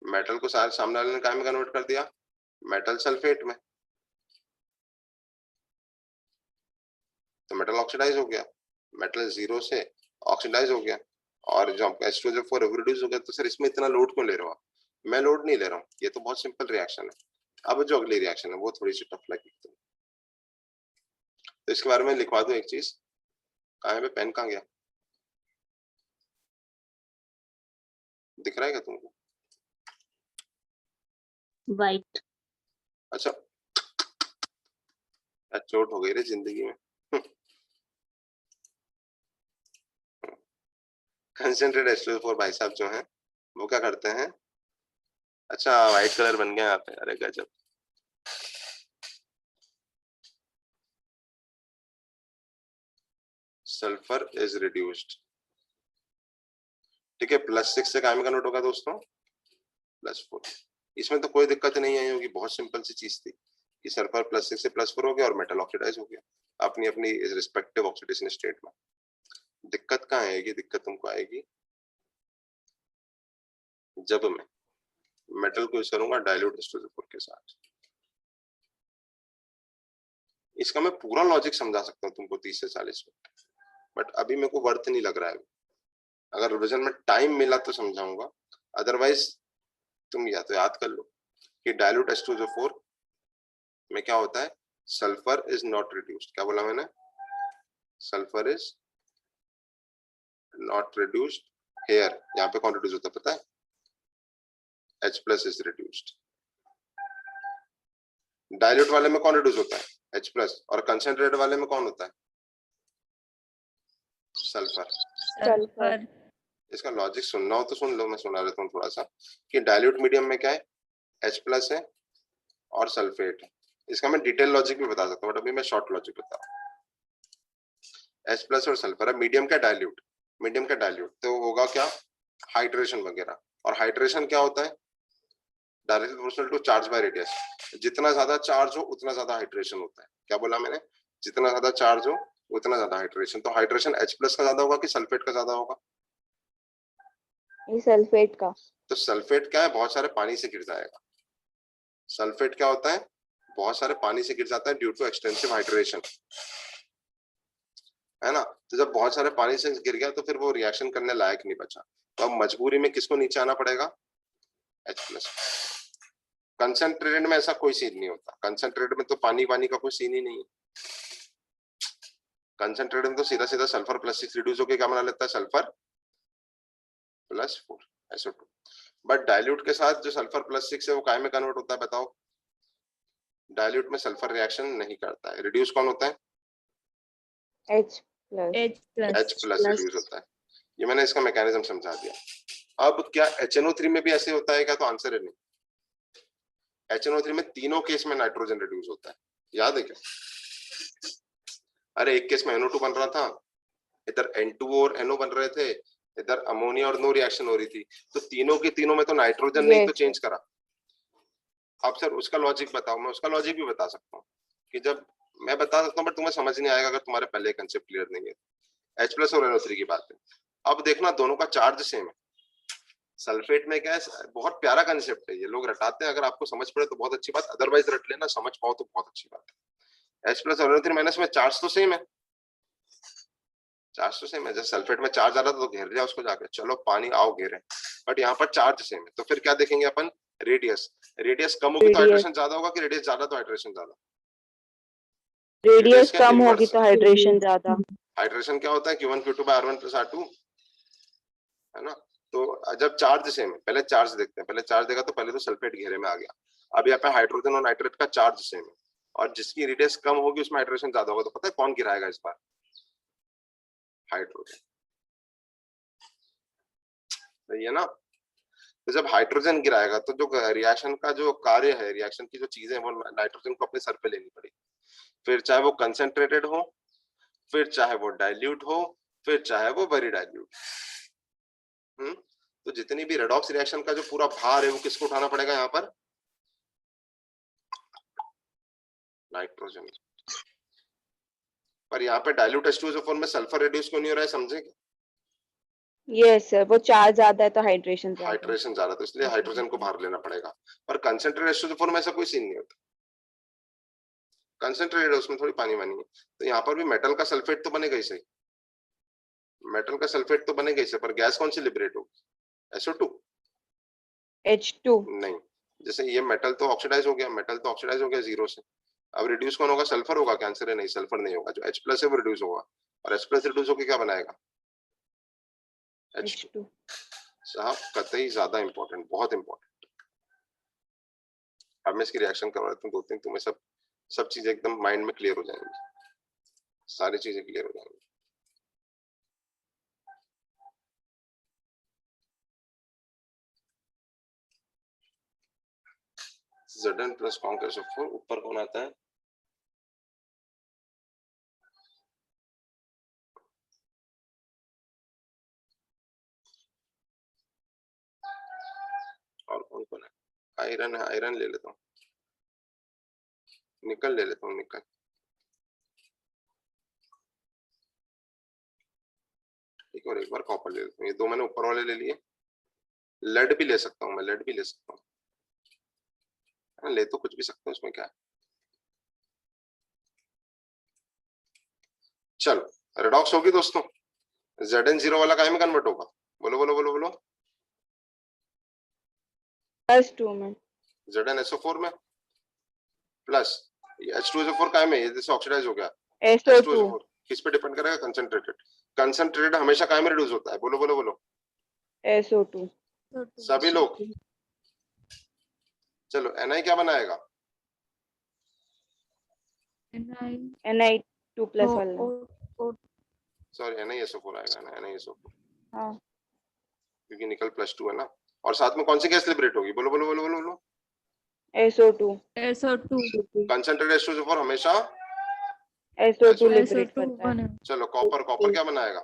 A: मेटल को सामने वाले ने काय में कन्वर्ट कर दिया, मेटल सल्फेट में, तो मेटल ऑक्सीडाइज हो गया, मेटल 0 से ऑक्सीडाइज हो गया, और जब H2SO4 रिड्यूस हो गया, तो सर इसमें इतना लोड क्यों ले रहे हो आप, मैं लोड नहीं ले रहा हूँ, ये तो बहुत सिंपल रिएक्शन है। अब जो अगली रिएक्शन है वो थोड़ी सी टफ लगी, तो इसके बारे में लिखवा दूं एक चीज, कहाँ पे पेन कहाँ गया, दिख रहा है क्या तुमको,
C: वाइट,
A: अच्छा चोट हो गई रे जिंदगी में। कंसंट्रेट H2SO4 भाई साहब जो हैं वो क्या करते हैं, अच्छा व्हाइट कलर बन गया यहाँ पे, अरे गजब। सल्फर इज रिड्यूस्ड, ठीक है, +6 से काय में कन्वर्ट होगा दोस्तों, +4। इसमें तो कोई दिक्कत नहीं आई होगी, बहुत सिंपल सी चीज थी कि सल्फर +6 से +4 हो गया और मेटल ऑक्सीडाइज हो गया अपनी अपनी रिस्पेक्टिव ऑक्सीडेशन स्टेट में। दिक्कत कहाँ आएगी, दिक्कत तुमको आएगी जब मैं मेटल को यूज करूंगा डाइल्यूट H2SO4 के साथ। इसका मैं पूरा लॉजिक समझा सकता हूँ तुमको 30 से 40 मिनट, बट अभी मेरे को वर्थ नहीं लग रहा है। अगर रिविजन में टाइम मिला तो समझाऊंगा, अदरवाइज तुम या तो याद कर लो कि डाइल्यूट H2SO4 में क्या होता है, सल्फर इज नॉट रिड्यूस्ड, क्या बोला मैंने, sulphur is not reduced here. यहाँ पे कौन रिड्यूस होता है पता है? H plus is reduced. Dilute वाले में कौन रिड्यूस होता है? H plus. और कंसंट्रेटेड वाले में कौन होता है? सल्फर।
B: सल्फर।
A: इसका लॉजिक सुनना हो तो सुन लो, मैं सुना देता हूँ थोड़ा सा कि डाइल्यूट मीडियम में क्या है? H प्लस है और सल्फेट है। इसका मैं डिटेल लॉजिक भी बता सकता हूँ, बट अभी मैं शॉर्ट लॉजिक बता रहा हूँ। H प्लस और सल्फर है, मीडियम का डाइल्यूट, मीडियम का डाइल्यूट तो होगा क्या? हाइड्रेशन वगैरह। और हाइड्रेशन क्या होता है? Directly proportional to charge by radius. जितना ज्यादा चार्ज हो उतना ज्यादा हाइड्रेशन होता है। क्या बोला मैंने? जितना ज्यादा चार्ज हो उतना ज्यादा हाइड्रेशन। तो हाइड्रेशन H प्लस का ज्यादा होगा कि सल्फेट का ज्यादा होगा?
B: ये सल्फेट का।
A: तो सल्फेट क्या है? बहुत सारे पानी से गिर जाएगा। सल्फेट क्या होता है? बहुत सारे पानी से गिर जाता है ड्यू टू एक्सटेंसिव हाइड्रेशन, है ना? तो जब बहुत सारे पानी से गिर गया तो फिर वो रिएक्शन करने लायक नहीं बचा, तो अब मजबूरी में किसको नीचे आना पड़ेगा? H plus. कंसंट्रेटेड में ऐसा कोई सीन नहीं होता। कंसंट्रेटेड में तो पानी वानी का कोई सीन ही नहीं है। कंसंट्रेटेड में तो सीधा सीधा सल्फर प्लस 6 रिड्यूस होकर क्या बना लेता है? Sulphur plus 4 SO2। But dilute के साथ जो सल्फर प्लस 6 है वो काय में कन्वर्ट होता है बताओ? डाइल्यूट में सल्फर रिएक्शन नहीं करता है। रिड्यूस कौन होता है?
B: H plus.
A: H plus reduce होता है। ये मैंने इसका मैकेनिज्म समझा दिया। अब क्या HNO3 में भी ऐसे होता है क्या? तो आंसर है नहीं। HNO3 में तीनों केस में नाइट्रोजन रिड्यूस होता है, याद है क्या? अरे एक केस में NO2 बन रहा था, इधर N2 और NO बन रहे थे, इधर अमोनिया और नो रिएक्शन हो रही थी, तो तीनों की तीनों में तो नाइट्रोजन नहीं तो चेंज करा। अब सर उसका लॉजिक बताओ। मैं उसका लॉजिक भी बता सकता हूँ कि जब मैं बता सकता हूँ बट तुम्हें समझ नहीं आएगा अगर तुम्हारे पहले कंसेप्ट क्लियर नहीं है। H प्लस और NO3 की बात है। अब देखना दोनों का चार्ज सेम है। सल्फेट में क्या है? बहुत प्यारा कंसेप्ट है, ये लोग रटाते हैं। अगर आपको समझ पड़े तो बहुत अच्छी बात, अदरवाइज रट लेना, समझ पाओ तो बहुत अच्छी बात है। H प्लस और NO3 माइनस में चार्ज तो सेम है। चार्ज तो सेम है। जैसे सल्फेट में चार्ज आ रहा था तो घेर लिया उसको जाके, चलो पानी आओ घेरे, बट यहाँ पर चार्ज सेम है। तो फिर क्या देखेंगे अपन? रेडियस। रेडियस कम होगी तो हाइड्रेशन ज्यादा होगा कि रेडियस ज्यादा तो हाइड्रेशन ज्यादा?
B: रेडियस
A: क्या
B: कम
A: inverse?
B: होगी तो हाइड्रेशन ज्यादा।
A: हाइड्रेशन क्या होता है? Q1 Q2 by R1 plus R2, है ना? तो जब चार्ज सेम है, पहले चार्ज देखते हैं। पहले चार्ज देखा तो पहले तो सल्फेट घेरे में आ गया। अब यहाँ पे हाइड्रोजन और नाइट्रेट का चार्ज सेम है, और जिसकी रेडियस कम होगी उसमें हाइड्रेशन ज्यादा होगा। तो पता है कौन गिराएगा इस बार? हाइड्रोजन। सही है ना? तो जब हाइड्रोजन गिराएगा तो जो रिएक्शन का जो कार्य है, रिएक्शन की जो चीजें वो नाइट्रोजन को अपने सर पे लेनी पड़ेगी। फिर चाहे वो कंसेंट्रेटेड हो, फिर चाहे वो डाइल्यूट हो, फिर चाहे वो वेरी डाइल्यूट। तो जितनी भी रेडॉक्स रिएक्शन का जो पूरा भार है वो किसको उठाना पड़ेगा यहाँ पर? नाइट्रोजन। पर यहाँ पे डाइल्यूट H2SO4 में सल्फर रिड्यूस क्यों नहीं हो रहा है, समझे?
B: यस सर, वो चार्ज ज्यादा है तो हाइड्रेशन ज्यादा।
A: हाइड्रेशन ज्यादा, तो इसलिए हाइड्रोजन को बाहर लेना पड़ेगा। पर कंसेंट्रेटेड H2SO4 में ऐसा कोई सीन नहीं होता। कंसेंट्रेटेड उसमें थोड़ी पानी वानी है। तो यहाँ पर भी मेटल का सल्फेट तो बनेगा ही सही, मेटल का सल्फेट तो बनेगा ही सही, पर गैस कौन सी लिबरेट होगी? SO2?
B: H2
A: नहीं। जैसे ये मेटल तो ऑक्सीडाइज हो गया, मेटल तो ऑक्सीडाइज हो गया जीरो से। अब रिड्यूस कौन होगा? सल्फर होगा। कैंसर है? नहीं, सल्फर नहीं होगा। जो H प्लस है वो रिड्यूस होगा, और H प्लस रिड्यूस होकर क्या बनाएगा? H2। साहब कतई ज्यादा इंपॉर्टेंट, बहुत इंपॉर्टेंट। अब मैं इसकी रिएक्शन करवा देता हूँ दो तीन, तुम्हें सब चीजें एकदम माइंड में क्लियर हो जाएंगी, सारी चीजें क्लियर हो जाएंगी। Zn प्लस कॉन्क SO4, ऊपर कौन आता है? और कौन कौन है? आयरन है, आयरन ले लेता हूँ। निकल ले लेता हूँ, निकल। ठीक है, और एक बार कॉपर ले लेता हूँ। ये दो मैंने ऊपर वाले ले लिए। लेड भी ले सकता हूँ मैं, लेड भी ले सकता हूँ, ले तो कुछ भी सकता हूँ, उसमें क्या है। चलो रेडॉक्स होगी दोस्तों। Zn0 वाला काहे में कन्वर्ट होगा? बोलो बोलो बोलो बोलो।
B: +2 में।
A: ZnSO4 में प्लस H2SO4 काहे में? ये जैसे ऑक्सीडाइज हो गया
B: SO2।
A: किस पे डिपेंड करेगा? कंसंट्रेटेड। कंसंट्रेटेड हमेशा काय में रिड्यूस होता है? बोलो बोलो बोलो
B: SO2।
A: सभी लोग। चलो Na क्या बनाएगा?
B: Na2+ वाला।
A: सॉरी NaSO4 आएगा ना, NaSO4,
B: हाँ
A: क्योंकि निकल +2 है ना। और साथ में कौन सी गैस लिबरेट होगी? बोलो बोलो बोलो बोलो बोलो
B: SO2।
A: कंसंट्रेटेड H2SO4 हमेशा
B: SO2 लिबरेट करता है।
A: चलो कॉपर, कॉपर क्या बनाएगा?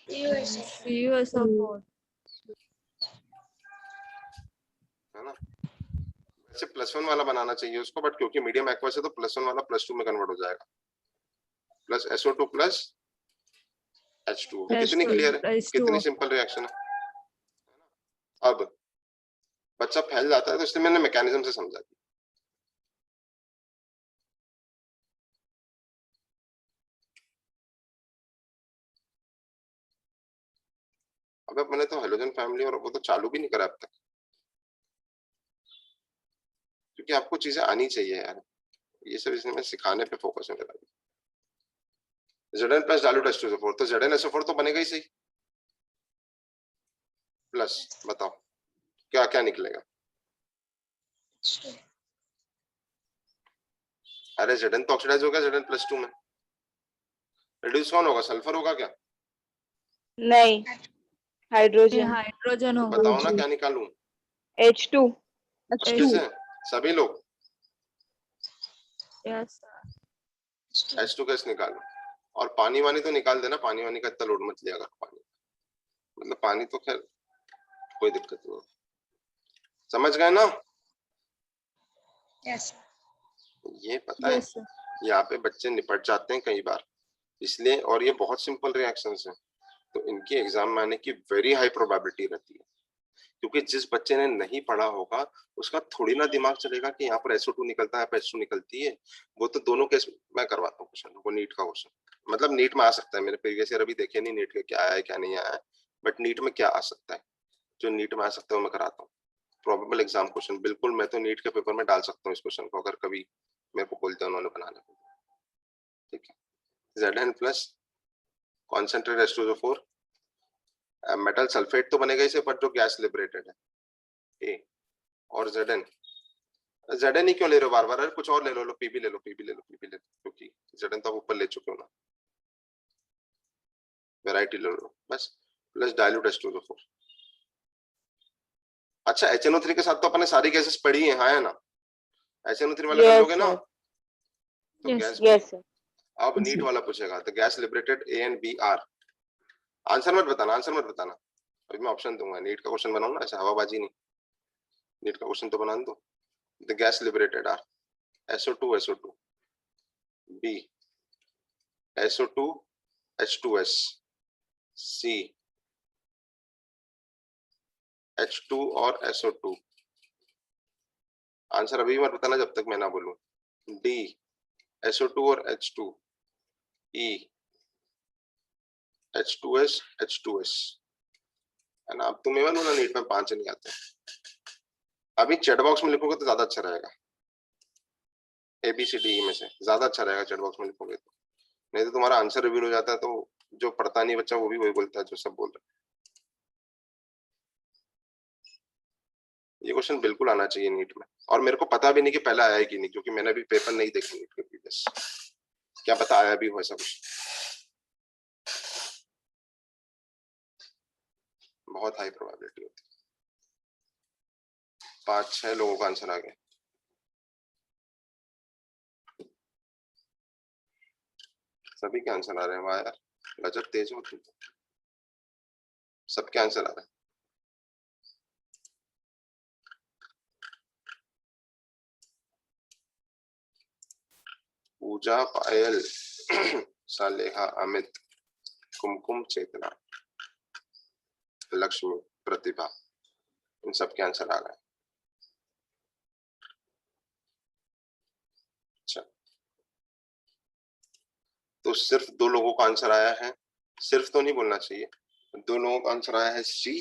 C: CuSO4
A: है ना। वैसे +1 वाला बनाना चाहिए उसको, बट क्योंकि मीडियम एक्वस है तो +1 वाला +2 में कन्वर्ट हो जाएगा, प्लस SO2 प्लस H2O। कितनी क्लियर है? कितनी सिंपल रिएक्शन है। अब बच्चा फैल जाता है तो इसलिए मैंने मैकेनिज्म से समझा दिया। अब मैंने तो हेलोजन फैमिली और वो तो चालू भी नहीं करा अब तक, क्योंकि आपको चीजें आनी चाहिए यार, ये सब इसमें मैं सिखाने पे फोकस है मेरा। Zn प्लस डायल्यूट H2SO4, तो ZnSO4 तो बनेगा ही सही। प्लस बताओ क्या क्या निकलेगा? अरे Zn तो ऑक्सीडाइज होगा Zn+2 में। रिड्यूस कौन होगा? सल्फर होगा क्या?
B: नहीं, हाइड्रोजन।
A: तो बताओ ना क्या निकालूं?
B: H2।
A: अच्छे से सभी लोग H2 गैस निकालो, और पानी वानी तो निकाल देना, पानी वानी का इतना लोड मत लिया करो। पानी मतलब पानी तो खैर कोई दिक्कत नहीं, समझ गए ना?
C: यस
A: ये पता है यहाँ पे बच्चे निपट जाते हैं कई बार, इसलिए। और ये बहुत सिंपल रिएक्शंस हैं, तो इनके एग्जाम में आने की वेरी हाई प्रोबेबिलिटी रहती है, क्योंकि जिस बच्चे ने नहीं पढ़ा होगा उसका थोड़ी ना दिमाग चलेगा कि यहाँ पर SO2 निकलता है, H2 निकलती है। वो तो दोनों केस मैं करवाता हूँ क्वेश्चन, वो नीट का क्वेश्चन, मतलब नीट में आ सकता है। मेरे प्रीवियस ईयर अभी देखे नहीं नीट के क्या आया है क्या नहीं आया है, बट नीट में क्या आ सकता है, जो नीट में आ सकता है वो मैं कराता हूँ। प्रोबेबल एग्जाम क्वेश्चन बिल्कुल, मैं तो नीट के पेपर में डाल सकता हूँ इस क्वेश्चन को, अगर कभी मेरे को बोलते हैं उन्होंने बनाने को। ठीक है, Zn plus concentrate H2SO4 metal sulphate तो बनेगा इसे, पर जो गैस लिबरेटेड है ए, और Zn ही क्यों ले रहे हो बार बार? अरे कुछ और ले लो, पीबी ले लो, पीबी ले लो, पीबी ले लो, क्योंकि Zn तो आप ऊपर ले चुके हो ना, वैरायटी ले लो बस। Plus dilute H2SO4। अच्छा HNO3 के साथ तो अपने सारी गैसेस पड़ी है, हाँ है ना? HNO3 वाला कर लोगे ना, तो गैस
B: यस सर।
A: अब नीट वाला पूछेगा तो gas liberated A and B are. Answer मत बताना, आंसर मत बताना, अभी मैं ऑप्शन दूंगा। नीट का क्वेश्चन बनाऊं ना, ऐसा हवाबाजी नहीं, नीट का क्वेश्चन तो बना दो। The gas liberated are SO2 SO2 B SO2 H2S C H2 और SO2। आंसर अभी मत बताना जब तक मैं ना बोलूं। D SO2 और H2 E H2S H2S, है ना? अब तुम्हें बोलो ना नीट में 5 नहीं आते, अभी चैट बॉक्स में लिखोगे तो ज्यादा अच्छा रहेगा। ABCD में से ज्यादा अच्छा रहेगा चैट बॉक्स में लिखोगे तो, नहीं तो तुम्हारा आंसर रिवील हो जाता है, तो जो पढ़ता नहीं बच्चा वो भी वही बोलता है जो सब बोल रहे हैं। ये क्वेश्चन बिल्कुल आना चाहिए नीट में, और मेरे को पता भी नहीं कि पहले आया है कि नहीं, क्योंकि मैंने अभी पेपर नहीं देखे नीट के प्रीवियस, क्या पता आया भी हो ऐसा कुछ। बहुत हाई प्रोबेबिलिटी होती है। 5-6 लोगों का आंसर आ गया। सभी के आंसर आ रहे हैं, वाह यार गजब तेज हो तुम, सबके आंसर आ रहे हैं। पूजा, पायल, सालेहा, अमित, कुमकुम, चेतना, लक्ष्मी, प्रतिभा, इन सबके आंसर आ गए। अच्छा, तो सिर्फ 2 लोगों का आंसर आया है, सिर्फ तो नहीं बोलना चाहिए, 2 लोगों का आंसर आया है सी,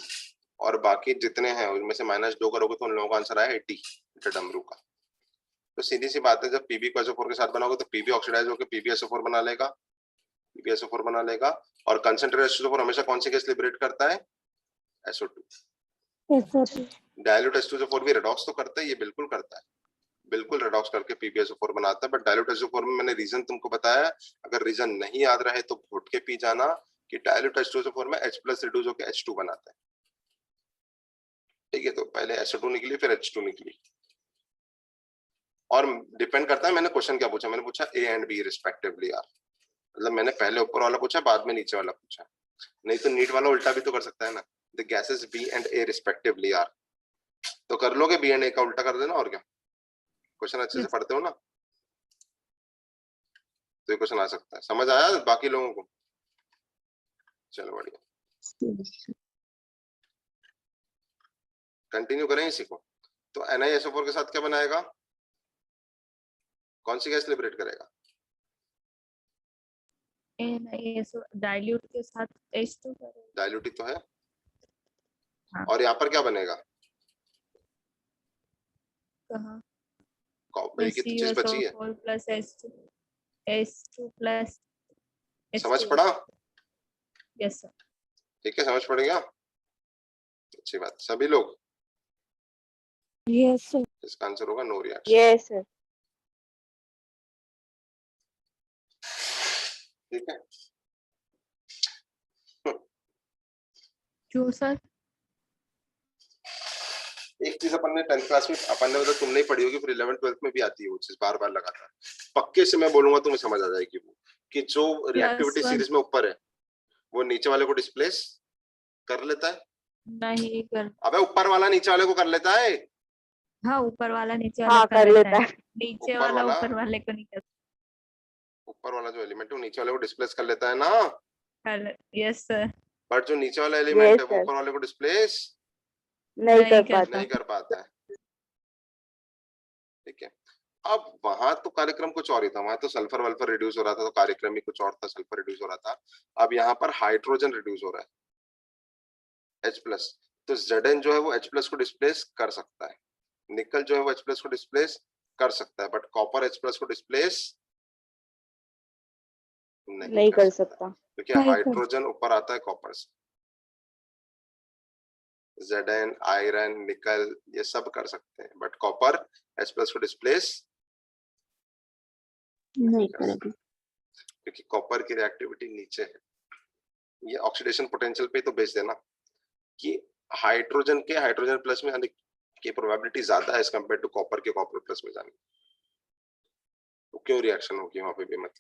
A: और बाकी जितने हैं उनमें से -2 करोगे तो उन लोगों का आंसर आया है डी, डमरू का। तो सीधी सी बात है, जब पीबी को SO4 के साथ बनाओगे तो पीबी ऑक्सीडाइज होकर PbSO4 बना लेगा, PbSO4 बना लेगा। और कंसंट्रेटेड SO4 हमेशा कौन सी गैस लिबरेट करता है? SO2। डाइल्यूट H2SO4 भी रेडॉक्स तो करता है, ये बिल्कुल करता है, बिल्कुल रेडॉक्स करके PbSO4 बनाता है। बट डाइल्यूट SO4 में मैंने रीजन तुमको बताया, अगर रीजन नहीं याद रहे तो घुट के पी जाना कि डाइल्यूट H2SO4 में H+ रिड्यूस होकर H2 बनाता है। ठीक है, तो पहले SO2 निकली फिर H2 निकली। और डिपेंड करता है मैंने क्वेश्चन क्या पूछा, मैंने पूछा A एंड B रिस्पेक्टिवली यार, मतलब मैंने पहले ऊपर वाला पूछा बाद में नीचे वाला पूछा, नहीं तो नीट वाला उल्टा भी तो कर सकता है ना, the gases B and A respectively यार, तो कर लोगे B एंड A का उल्टा कर देना और क्या, क्वेश्चन अच्छे से पढ़ते हो ना, तो ये क्वेश्चन आ सकता है। समझ आया बाकी लोगों को? चलो बढ़िया, कंटिन्यू करें इसी को। तो NiSO4 के साथ क्या बनाएगा, कौन सी गैस लिबरेट करेगा?
C: NiSO डाइल्यूट के साथ H2 करेगा।
A: डाइल्यूट ही तो है।
C: हाँ।
A: और यहाँ पर क्या बनेगा?
C: कहाँ?
A: भाई की तो चीज बची है,
C: CuSO4 प्लस H2 प्लस
A: समझ पड़ा?
C: Yes sir.
A: ठीक है, समझ पड़ गया, अच्छी बात। सभी लोग?
B: Yes sir.
A: इसका आंसर होगा नो रिएक्शन।
B: Yes sir.
A: ठीक है,
C: क्यों सर?
A: एक चीज अपन ने 10th क्लास में अपन ने, मतलब तुमने ही पढ़ी होगी, फिर 11th 12th में भी आती है वो चीज, बार बार लगातार पक्के से मैं बोलूंगा तुम्हें समझ आ जाएगी वो, कि जो रिएक्टिविटी सीरीज में ऊपर है वो नीचे वाले को डिस्प्लेस कर लेता है।
C: नहीं कर,
A: अबे ऊपर वाला नीचे वाले को कर लेता है।
C: हाँ ऊपर वाला नीचे
B: हाँ
C: वाला
B: कर लेता है।
C: नीचे
A: ऊपर
C: वाला
A: वाला,
C: ऊपर वाले को नहीं कर।
A: ऊपर वाला जो एलिमेंट है वो नीचे वाले को डिस्प्लेस कर लेता है ना,
C: यस सर।
A: बट जो नीचे वाला एलिमेंट है वो
B: सर
A: ऊपर वाले को डिस्प्लेस
B: नहीं कर पाता।
A: नहीं कर पाता है। ठीक है, अब वहां तो कार्यक्रम कुछ और ही था, वहां तो सल्फर वल्फर रिड्यूस हो रहा था, तो कार्यक्रम ही कुछ और था, सल्फर रिड्यूस हो रहा था। अब यहाँ पर हाइड्रोजन रिड्यूस हो रहा है H+, तो Zn जो है वो H+ को डिस्प्लेस कर सकता है, निकल जो है वो H+ को डिस्प्लेस कर सकता है, बट कॉपर H+ को डिस्प्लेस नहीं कर सकता, क्योंकि हाइड्रोजन ऊपर आता है कॉपर से। Zn, आयरन, निकल ये सब कर सकते हैं, बट कॉपर H+ को डिस्प्लेस नहीं करेगा, क्योंकि कॉपर की रिएक्टिविटी नीचे है। ये ऑक्सीडेशन पोटेंशियल पे तो बेच देना कि हाइड्रोजन प्लस में आने की प्रोबेबिलिटी ज्यादा है एज कंपेयर टू कॉपर के कॉपर प्लस में जाने की, तो क्यों रिएक्शन होगी वहां पे भी मत।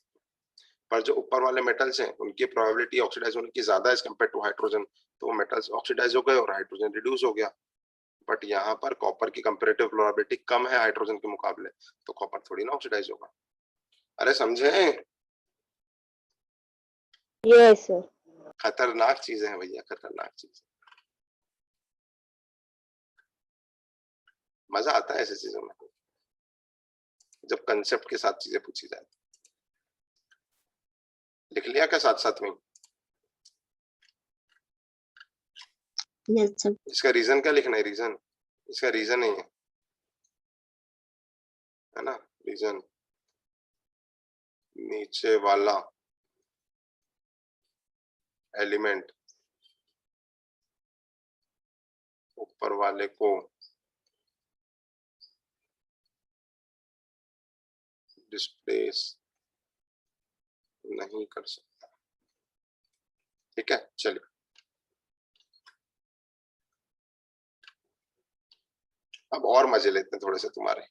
A: पर जो ऊपर वाले मेटल्स हैं उनकी प्रोबेबिलिटी ऑक्सीडाइज होने की ज्यादा है एज कंपेयर टू हाइड्रोजन, तो वो मेटल्स ऑक्सीडाइज हो गए और हाइड्रोजन रिड्यूस हो गया। बट यहाँ पर कॉपर की कंपैरेटिव प्रोबेबिलिटी कम है हाइड्रोजन के मुकाबले, तो कॉपर थोड़ी ना ऑक्सीडाइज होगा। अरे समझे?
B: Yes sir.
A: खतरनाक चीजें हैं भैया, खतरनाक चीजें, मजा आता है ऐसी चीजों में जब कंसेप्ट के साथ चीजें पूछी जाए। लिख लिया क्या साथ साथ में?
D: Yes sir.
A: इसका रीजन क्या लिखना है? रीजन, इसका रीजन नहीं है ना, रीजन नीचे वाला एलिमेंट ऊपर वाले को डिस्प्लेस नहीं कर सकता। ठीक है, चलिए अब और मजे लेते हैं थोड़े से तुम्हारे।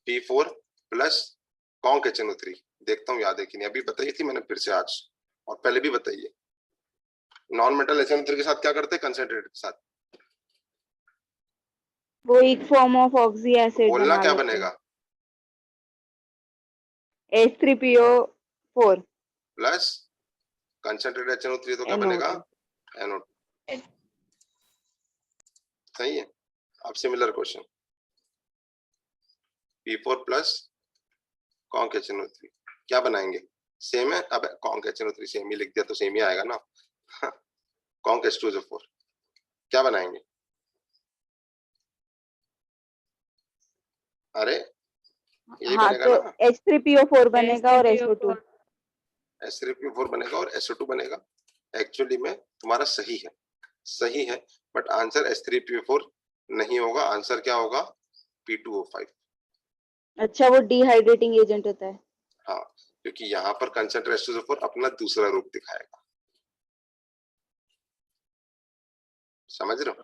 A: P4 प्लस कॉन्क HNO3, देखता हूँ याद है कि नहीं, अभी बताई थी मैंने फिर से आज, और पहले भी बताइए। नॉन मेटल HNO3 के साथ क्या करते हैं कंसंट्रेटेड के साथ?
B: वो एक फॉर्म ऑफ ऑक्सी एसिड
A: बोलना
B: बना
A: क्या
B: लेते
A: बनेगा?
B: हैं। H3PO4
A: प्लस कंसंट्रेटेड HNO3 तो क्या
B: NO2।
A: बनेगा? NO2। सही है। अब similar question, P4 plus conc HNO3 क्या बनाएंगे? सेम है। अब कॉन्क HNO3 सेम ही लिख दिया तो सेम ही आएगा ना। कॉन्क H2SO4 क्या बनाएंगे? अरे यही
B: हाँ
A: बनेगा
B: तो
A: ना,
B: H3PO4 बनेगा और SO2।
A: H3PO4 बनेगा और SO2 बनेगा। एक्चुअली में तुम्हारा सही है, सही है, बट आंसर H3PO4 नहीं होगा। आंसर क्या होगा? P2O5।
B: अच्छा, वो डिहाइड्रेटिंग एजेंट होता है।
A: हाँ, क्योंकि यहाँ पर कंसंट्रेट H2SO4 अपना दूसरा रूप दिखाएगा। समझ रहे हो?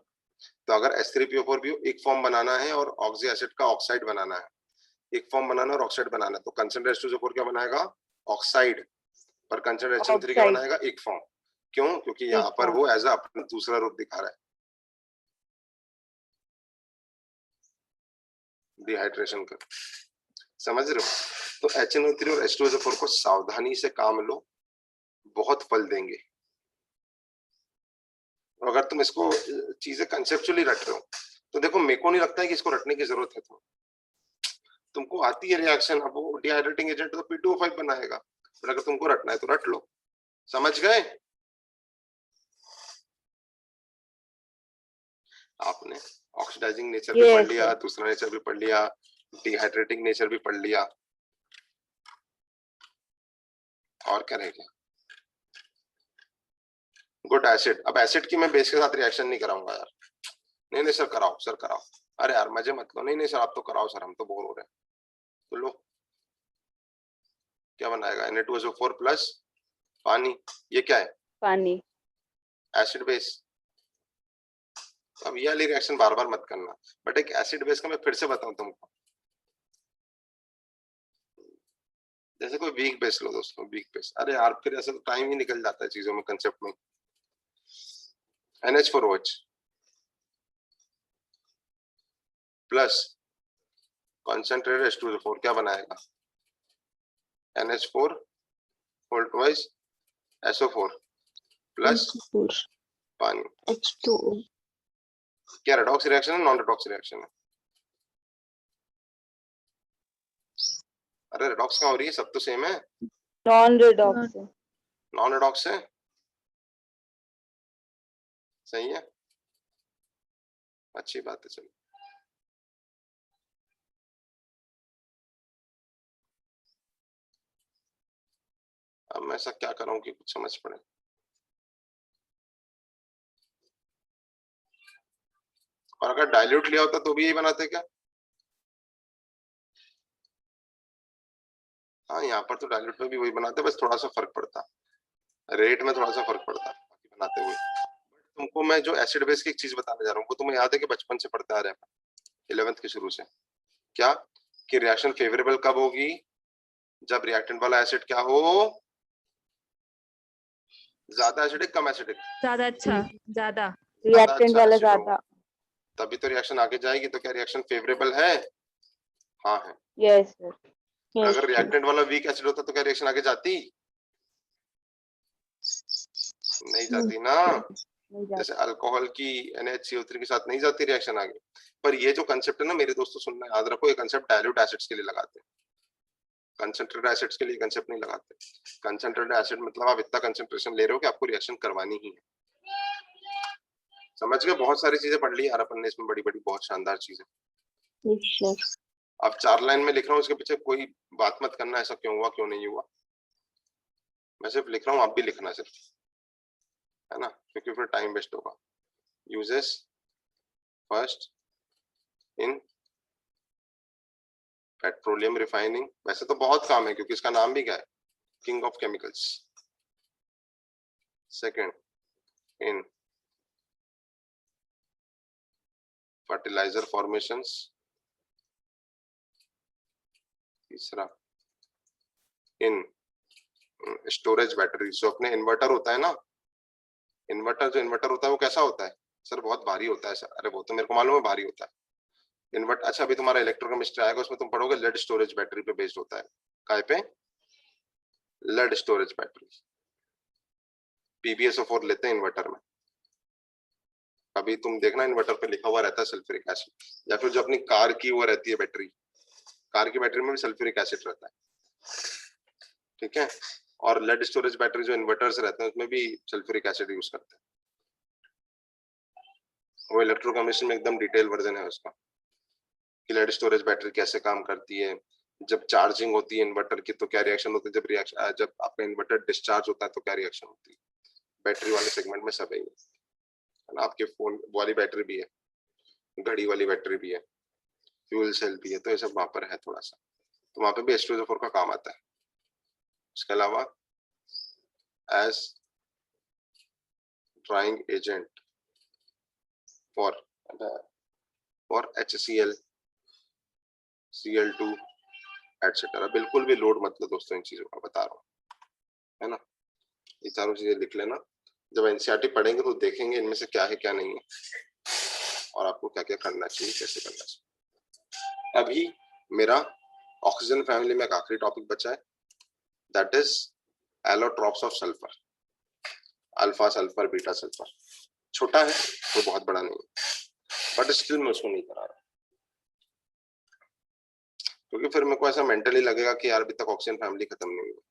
A: तो अगर H3PO4 भी एक फॉर्म बनाना है और ऑक्सी एसिड का ऑक्साइड बनाना है, एक फॉर्म बनाना और ऑक्साइड बनाना है, तो कंसंट्रेट H2SO4 क्या बनाएगा? ऑक्साइड। पर कंसंट्रेट HNO3 क्या
B: ऑक्साइड,
A: बनाएगा? एक फॉर्म। क्यों? क्योंकि यहाँ
B: एक
A: पर
B: फॉर्म।
A: वो एज अ अपना दूसरा रूप दिखा रहा है, डिहाइड्रेशन का। समझ रहे हो? तो HNO3 और H2SO4 को सावधानी से काम लो, बहुत फल देंगे। और अगर तुम इसको चीजें कंसेप्चुअली रट रहे हो, तो देखो मेरे को नहीं लगता है कि इसको रटने की जरूरत है। तुमको आती है रिएक्शन, अब वो डिहाइड्रेटिंग एजेंट तो P2O5 बनाएगा, पर अगर तुमको रटना है तो रट लो। समझ गए? आपने ऑक्सीडाइजिंग नेचर भी पढ़
B: यस
A: लिया,
B: सर।
A: दूसरा नेचर भी पढ़ लिया, डिहाइड्रेटिंग नेचर भी पढ़ लिया, और क्या रह गया? Good acid. अब एसिड की मैं बेस के साथ रिएक्शन नहीं कराऊंगा यार। नहीं नहीं सर कराओ, सर कराओ। अरे यार मजे मत लो। नहीं नहीं सर आप तो कराओ सर, हम तो बोर हो रहे हैं। तो लो, क्या बनाएगा? Na2SO4 प्लस पानी। ये क्या है?
B: पानी।
A: Acid base. अब ये वाली रिएक्शन बार बार मत करना, बट एक एसिड बेस का मैं फिर से बताऊं तुमको। जैसे कोई वीक बेस लो दोस्तों, वीक बेस। अरे यार फिर ऐसे तो टाइम ही निकल जाता है चीजों में, कंसेप्ट में। NH4OH प्लस कॉन्सेंट्रेटेड H2SO4 क्या बनाएगा? NH4 whole twice SO4 plus
D: H4
A: पानी।
D: H2O
A: क्या रेडॉक्स रिएक्शन है, नॉन रेडॉक्स रिएक्शन है? अरे रेडॉक्स कहाँ हो रही है? सब तो सेम है।
B: नॉन रेडॉक्स है।
A: नॉन रेडॉक्स है, सही है, अच्छी बात है। चलो अब मैं ऐसा क्या करूं कि कुछ समझ पड़े। और अगर डाइल्यूट लिया होता तो भी यही बनाते क्या? हाँ यहाँ पर तो डाइल्यूट में भी वही बनाते, बस थोड़ा सा फर्क पड़ता, रेट में थोड़ा सा फर्क पड़ता बाकी बनाते हुए। बट तुमको मैं जो एसिड बेस की एक चीज बताने जा रहा हूँ, वो तुम्हें याद है कि बचपन से पढ़ते आ रहे हैं 11th के शुरू से। क्या? कि रिएक्शन फेवरेबल कब होगी? जब रिएक्टेंट वाला एसिड क्या हो? ज्यादा एसिडिक, कम एसिडिक?
C: ज्यादा अच्छा, ज्यादा।
A: ज्यादा
B: रिएक्टेंट
A: अच्छा
B: वाला
A: एसिड हो,
B: ज्यादा।
A: तभी तो रिएक्शन आगे जाएगी। तो क्या रिएक्शन फेवरेबल है? हाँ है।
B: Yes sir.
A: और
D: Yes
A: अगर
D: sir.
A: रिएक्टेंट वाला वीक एसिड होता तो क्या रिएक्शन आगे जाती? नहीं जाती ना।
B: नहीं जाता।
A: जैसे अल्कोहल की NaCO3 के साथ नहीं जाती रिएक्शन आगे। पर ये जो कंसेप्ट है ना मेरे दोस्तों, सुनना याद रखो, ये कंसेप्ट डाइल्यूट एसिड्स के लिए लगाते हैं, कंसंट्रेटेड एसिड्स के लिए कंसेप्ट नहीं लगाते। कंसंट्रेटेड एसिड मतलब आप इतना कंसंट्रेशन ले रहे हो कि आपको रिएक्शन करवानी ही है। समझ गए? बहुत सारी चीजें पढ़ ली यार अपन ने इसमें, बड़ी बड़ी बहुत शानदार चीजें।
D: Yes sir.
A: अब 4 लाइन में लिख रहा हूँ, इसके पीछे कोई बात मत करना ऐसा क्यों हुआ क्यों नहीं हुआ। मैं सिर्फ लिख रहा हूँ, आप भी लिखना सिर्फ, है ना, क्योंकि फिर टाइम वेस्ट होगा। Uses first in petroleum refining. वैसे तो बहुत काम है क्योंकि इसका नाम भी क्या है? King of chemicals. Second in fertiliser formations. तीसरा इन स्टोरेज बैटरी। जो अपने इन्वर्टर होता है ना, इन्वर्टर जो इन्वर्टर होता है वो कैसा होता है? सर बहुत भारी होता है सर। अरे वो तो मेरे को मालूम है भारी होता है इन्वर्टर। अच्छा अभी तुम्हारा इलेक्ट्रोकेमिस्ट्री आएगा, उसमें तुम पढ़ोगे लेड स्टोरेज बैटरी पे बेस्ड होता है। काय पे? Lead storage battery. PbSO4 लेते हैं इन्वर्टर में। अभी तुम देखना इन्वर्टर पे लिखा हुआ रहता है सल्फ्यूरिक एसिड, या फिर जो अपनी कार की वो रहती है बैटरी, कार की बैटरी में भी सल्फ्यूरिक एसिड रहता है, ठीक है। और लेड स्टोरेज बैटरी जो इन्वर्टर्स रहते हैं उसमें भी सल्फ्यूरिक एसिड यूज करते हैं। वो इलेक्ट्रोकेमिस्ट्री में एकदम डिटेल वर्जन है उसका, कि लेड स्टोरेज बैटरी कैसे काम करती है, जब चार्जिंग होती है इन्वर्टर की तो क्या रिएक्शन होती है, जब आपका इन्वर्टर डिस्चार्ज होता है तो क्या रिएक्शन होती है। बैटरी वाले सेगमेंट में सब है ना। आपके फोन वाली बैटरी भी है, घड़ी वाली बैटरी भी है, फ्यूल सेल भी है, तो ये सब वहां पर है थोड़ा सा, तो वहां पे भी H2SO4 का काम आता है। इसके अलावा as drying agent for HCl, Cl2 etcetera. बिल्कुल भी लोड मत लो दोस्तों इन चीजों का, बता रहा हूँ, है ना। ये चारों चीजें लिख लेना, जब एनसीईआरटी पढ़ेंगे तो देखेंगे इनमें से क्या है क्या नहीं है, और आपको क्या क्या करना चाहिए, कैसे करना चाहिए। अभी मेरा ऑक्सीजन फैमिली में एक आखिरी टॉपिक बचा है, that is allotropes of sulphur, alpha sulphur, beta sulphur. छोटा है तो बहुत बड़ा नहीं है, बट स्टिल मैं उसको नहीं करा रहा, क्योंकि फिर मेरे को ऐसा मेंटली लगेगा कि यार अभी तक ऑक्सीजन फैमिली खत्म नहीं हुई।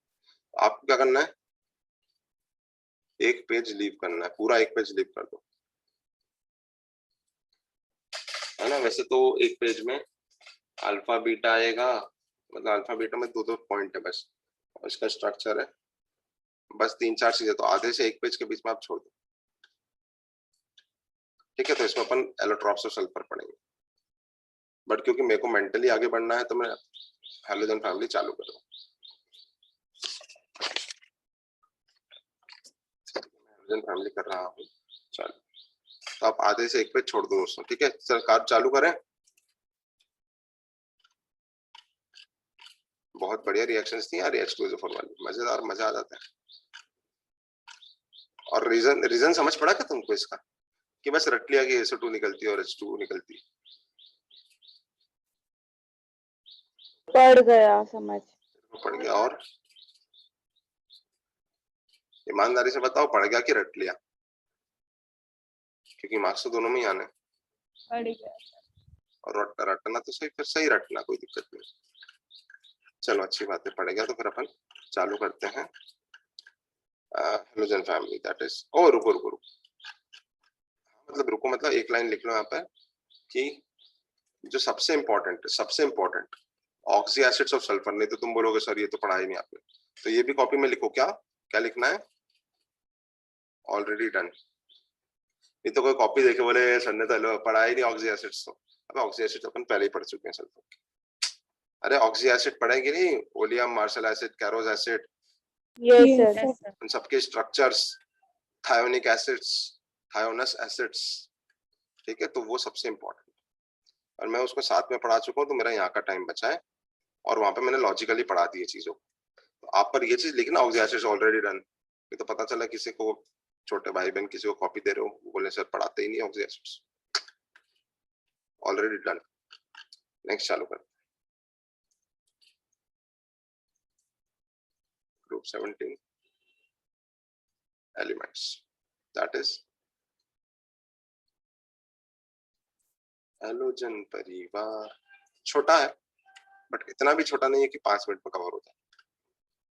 A: आपको क्या करना है, एक पेज लीव करना है, पूरा एक पेज लीव कर दो, है ना। वैसे तो एक पेज में अल्फा बीटा आएगा, मतलब अल्फा बीटा में दो पॉइंट है बस, और इसका स्ट्रक्चर है बस 3-4 चीजें, तो आधे से एक पेज के बीच में आप छोड़ दो, ठीक है। तो इसमें अपन एलोट्रॉप्स ऑफ सल्फर पढ़ेंगे, बट क्योंकि मेरे को मेंटली आगे बढ़ना है तो मैं हैलोजन फैमिली चालू कर रहा हूँ। हैलोजन फैमिली कर रहा हूँ चालू, तो आप आधे से एक पेज छोड़ दो दोस्तों, ठीक है। सरकार चालू करें। बहुत बढ़िया रिएक्शंस थी यार H2SO4 वाली, मजेदार, मजा आ जाता है। और रीजन समझ पड़ा क्या तुमको इसका, कि बस रट लिया कि SO2 निकलती है और H2O निकलती है?
B: पड़ गया समझ।
A: पड़ गया। और ईमानदारी से बताओ, पड़ गया कि रट लिया, क्योंकि मार्क्स तो दोनों में ही आने।
C: पड़ गया।
A: और रटना तो सही, फिर सही रटना, कोई दिक्कत नहीं। चलो अच्छी बात है, पड़ गया। तो फिर अपन चालू करते हैं हैलोजन फैमिली, दैट इज, ओ रुको रुको रुको, मतलब रुको मतलब एक लाइन लिख लो यहाँ पर कि जो सबसे important oxy acids of sulphur. नहीं तो तुम बोलोगे सर ये तो पढ़ा ही नहीं आपने, तो ये भी कॉपी में लिखो। क्या क्या लिखना है, ऑलरेडी डन। नहीं तो कोई कॉपी देखे बोले सर ने तो पढ़ा ही नहीं ऑक्सी एसिड्स, तो अब ऑक्सी एसिड्स अपन पहले ही पढ़ चुके हैं सल्फर। अरे ऑक्सी एसिड पढ़ेंगे नहीं, oleum, Marshall acid, Caro's acid,
B: yes
D: Yes,
B: सर।
C: Yes, sir.
A: उन सबके structures, thionic acids, thionous acids, ठीक है। तो वो सबसे इंपॉर्टेंट, और मैं उसको साथ में पढ़ा चुका हूँ, तो मेरा यहाँ का टाइम बचा है, और वहां पे मैंने लॉजिकली पढ़ा दी चीजों को। तो आप पर ये चीज लिखना, ऑक्सी एसिड्स ऑलरेडी डन। ये तो पता चला किसी को, छोटे भाई बहन किसी को कॉपी दे रहे हो, वो बोले सर पढ़ाते ही नहीं oxy acids, already done. Next चालू कर, group 17 elements, that is halogen परिवार। छोटा है, बट इतना भी छोटा नहीं है कि 5 मिनट में कवर हो जाए,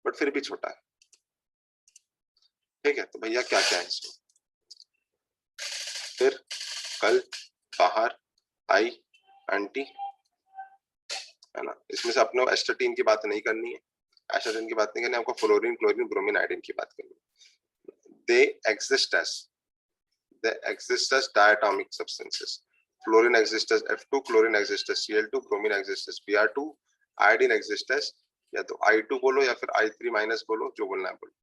A: बट फिर भी छोटा है, ठीक है। तो भैया क्या क्या है इसमें, फिर, कल, बाहर, आई, आंटी, है ना। इसमें से अपने एस्टाटीन की बात नहीं करनी है, एस्टाटीन की बात नहीं करनी, आपको फ्लोरीन, क्लोरीन, ब्रोमीन, आयोडीन की बात करनी है। They exist as diatomic substances. Fluorine exist as F2, chlorine exist as Cl2, bromine exist as Br2, iodine exist as या तो I2 बोलो या फिर I3 माइनस बोलो, जो बोलना है बोलो,